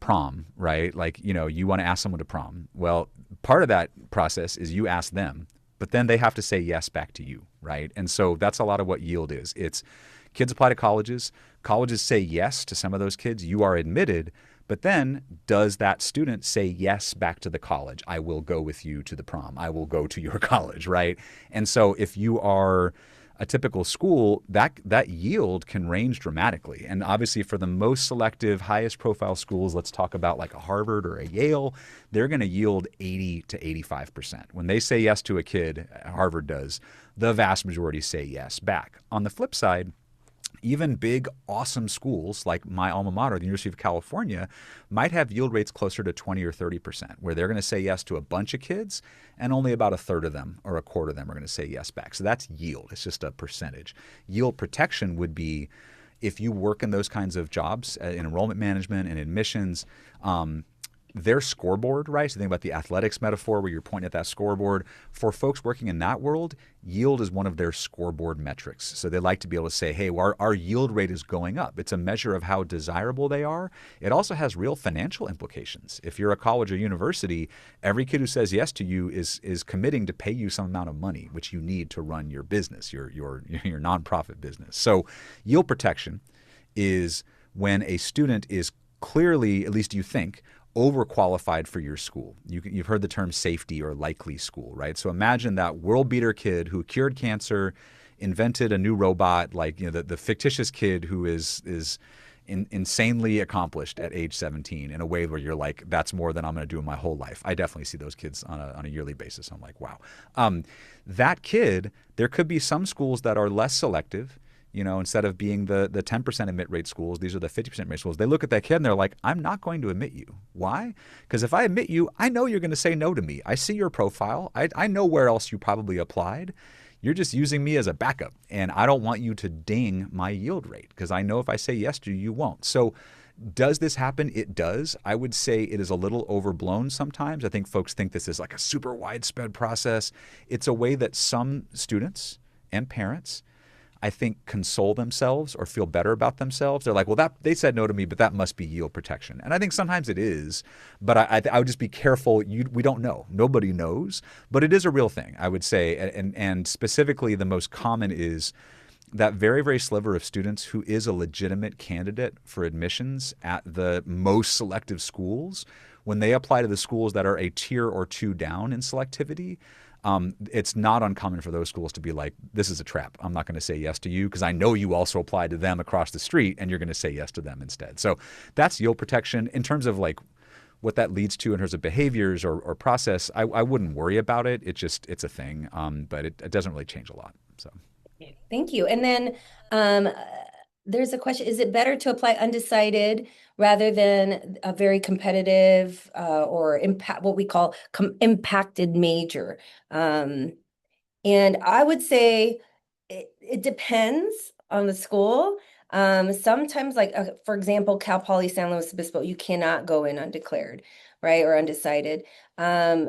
prom, right? Like you want to ask someone to prom. Well, part of that process is you ask them, but then they have to say yes back to you, right? And so that's a lot of what yield is. It's kids apply to colleges. Colleges say yes to some of those kids. You are admitted. But then does that student say yes back to the college? I will go with you to the prom. I will go to your college, right? And so if you are a typical school, that yield can range dramatically. And obviously for the most selective, highest profile schools, let's talk about like a Harvard or a Yale, they're going to yield 80 to 85%. When they say yes to a kid, Harvard does, the vast majority say yes back. On the flip side, even big, awesome schools like my alma mater, the University of California, might have yield rates closer to 20 or 30%, where they're going to say yes to a bunch of kids, and only about a third of them or a quarter of them are going to say yes back. So that's yield. It's just a percentage. Yield protection would be if you work in those kinds of jobs in enrollment management and admissions, their scoreboard, right? So think about the athletics metaphor where you're pointing at that scoreboard. For folks working in that world, yield is one of their scoreboard metrics. So they like to be able to say, hey, our yield rate is going up. It's a measure of how desirable they are. It also has real financial implications. If you're a college or university, every kid who says yes to you is committing to pay you some amount of money, which you need to run your business, your nonprofit business. So yield protection is when a student is clearly, at least you think, overqualified for your school. You've heard the term safety or likely school, right? So imagine that world beater kid who cured cancer, invented a new robot, like the fictitious kid who is insanely accomplished at age 17 in a way where you're like, that's more than I'm going to do in my whole life. I definitely see those kids on a yearly basis. I'm like, wow. That kid, there could be some schools that are less selective. Instead of being the 10% admit rate schools, these are the 50% rate schools. They look at that kid and they're like, I'm not going to admit you. Why? Because if I admit you, I know you're going to say no to me. I see your profile. I know where else you probably applied. You're just using me as a backup. And I don't want you to ding my yield rate because I know if I say yes to you, you won't. So does this happen? It does. I would say it is a little overblown sometimes. I think folks think this is like a super widespread process. It's a way that some students and parents, I think, console themselves or feel better about themselves. They're like, well, that they said no to me, but that must be yield protection. And I think sometimes it is, but I would just be careful. We don't know. Nobody knows, but it is a real thing, I would say. And specifically, the most common is that very, very sliver of students who is a legitimate candidate for admissions at the most selective schools, when they apply to the schools that are a tier or two down in selectivity, it's not uncommon for those schools to be like, this is a trap. I'm not going to say yes to you because I know you also applied to them across the street and you're going to say yes to them instead. So that's yield protection. In terms of like what that leads to in terms of behaviors or process, I wouldn't worry about it. It's a thing, but it doesn't really change a lot. So. Thank you. And then there's a question, is it better to apply undecided rather than a very competitive or impact, what we call impacted major? And I would say it depends on the school. Sometimes, like for example, Cal Poly San Luis Obispo, you cannot go in undeclared, right, or undecided. Um,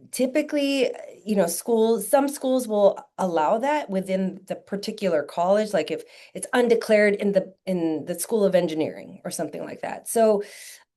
Typically, some schools will allow that within the particular college, like if it's undeclared in the School of Engineering or something like that. So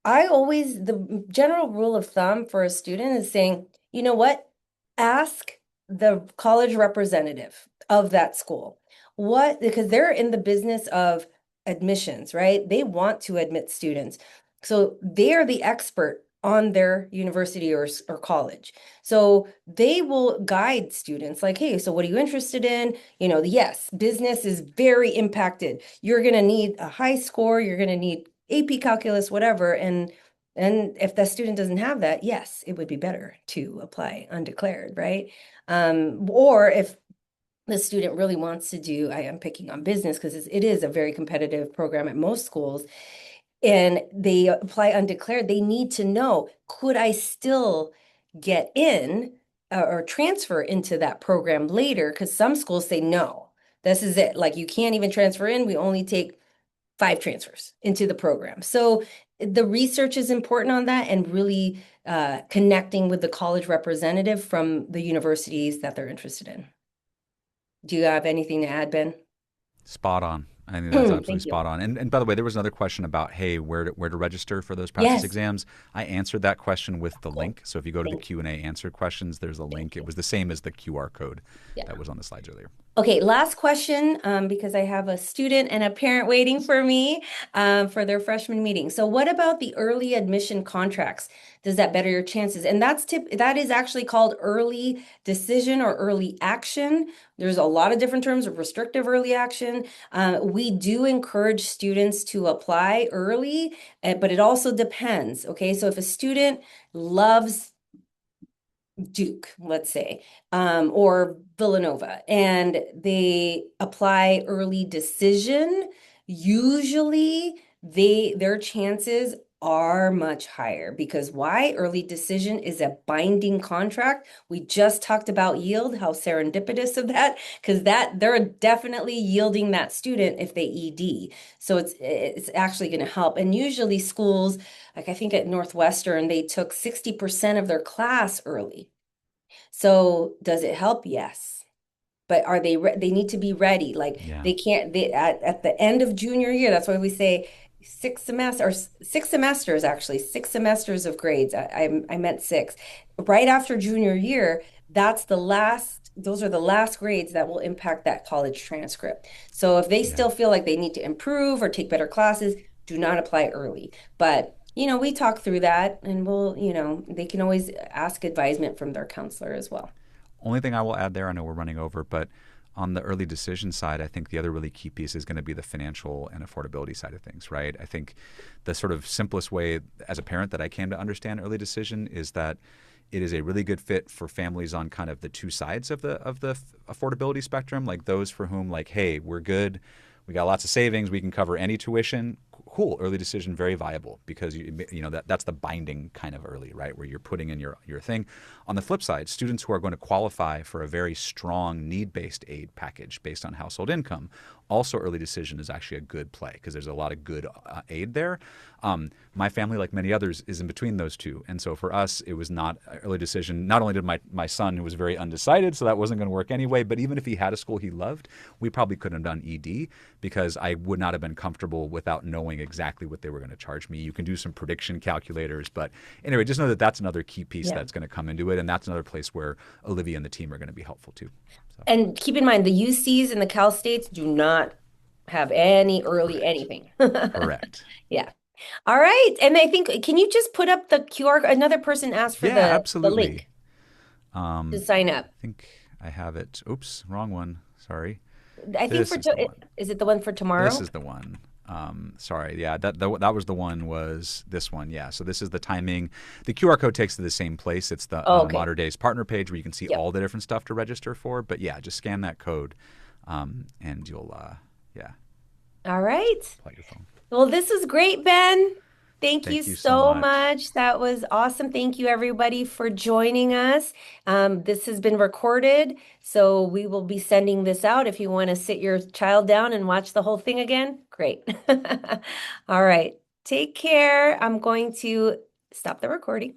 the general rule of thumb for a student is saying, you know what? Ask the college representative of that school. Because they're in the business of admissions, right? They want to admit students. So they are the expert on their university or college. So they will guide students like, hey, so what are you interested in? Yes, business is very impacted. You're going to need a high score. You're going to need AP calculus, whatever. And if the student doesn't have that, yes, it would be better to apply undeclared, right? Or if the student really wants to do, I am picking on business because it is a very competitive program at most schools, and they apply undeclared, they need to know, could I still get in or transfer into that program later? Because some schools say, no, this is it. Like you can't even transfer in. We only take 5 transfers into the program. So the research is important on that and really connecting with the college representative from the universities that they're interested in. Do you have anything to add, Ben? Spot on. I think that's absolutely Thank you. spot on. And by the way, there was another question about, hey, where to register for those practice Yes. exams. I answered that question with the Cool. link. So if you go to the Thank you. Q&A answer questions, there's a Thank link. It you. was the same as the QR code Yeah. that was on the slides earlier. Okay, last question, because I have a student and a parent waiting for me for their freshman meeting. So what about the early admission contracts? Does that better your chances? And that is actually called early decision or early action. There's a lot of different terms of restrictive early action. We do encourage students to apply early, but it also depends. Okay, so if a student loves Duke, let's say, or Villanova, and they apply early decision, usually their chances are much higher because why? Early decision is a binding contract. We just talked about yield, how serendipitous of that, because they're definitely yielding that student if they ED. So it's actually going to help. And usually schools, like I think at Northwestern, they took 60% of their class early. So does it help? Yes. But are they need to be ready. Like Yeah. they can't they at the end of junior year, that's why we say 6 semesters actually, 6 semesters of grades. I meant six. Right after junior year, those are the last grades that will impact that college transcript. So if they Yeah. still feel like they need to improve or take better classes, do not apply early. But we talk through that and they can always ask advisement from their counselor as well. Only thing I will add there, I know we're running over, but on the early decision side, I think the other really key piece is going to be the financial and affordability side of things, right? I think the sort of simplest way as a parent that I came to understand early decision is that it is a really good fit for families on kind of the two sides of the affordability spectrum, like those for whom like, hey, we're good, we got lots of savings, we can cover any tuition. Cool, early decision, very viable because you know that's the binding kind of early, right, where you're putting in your thing. On the flip side, students who are going to qualify for a very strong need-based aid package based on household income, also early decision is actually a good play because there's a lot of good aid there. My family, like many others, is in between those two. And so for us, it was not early decision. Not only did my son, who was very undecided, so that wasn't going to work anyway, but even if he had a school he loved, we probably couldn't have done ED because I would not have been comfortable without knowing exactly what they were going to charge me. You can do some prediction calculators, but anyway, just know that that's another key piece Yeah. that's going to come into it. And that's another place where Olivia and the team are going to be helpful too. So, And keep in mind, the UCs and the Cal States do not have any early correct. anything. Correct. Yeah. All right. And I think, can you just put up the QR? Another person asked for Yeah, the absolutely. link to sign up. I think I have it. Oops, wrong one. Sorry. I think This is the one. is it the one for This tomorrow? is the one. Sorry, yeah, that was the one. Was this one? Yeah. So this is the timing. The QR code takes to the same place. It's the Oh, okay. Modern Days partner page where you can see Yep. all the different stuff to register for. But yeah, just scan that code, and you'll yeah, All right. plug your phone. Well, this was great, Ben. Thank you Thank you so so much. much. That was awesome. Thank you, everybody, for joining us. This has been recorded, so we will be sending this out. If you want to sit your child down and watch the whole thing again, great. All right. Take care. I'm going to stop the recording.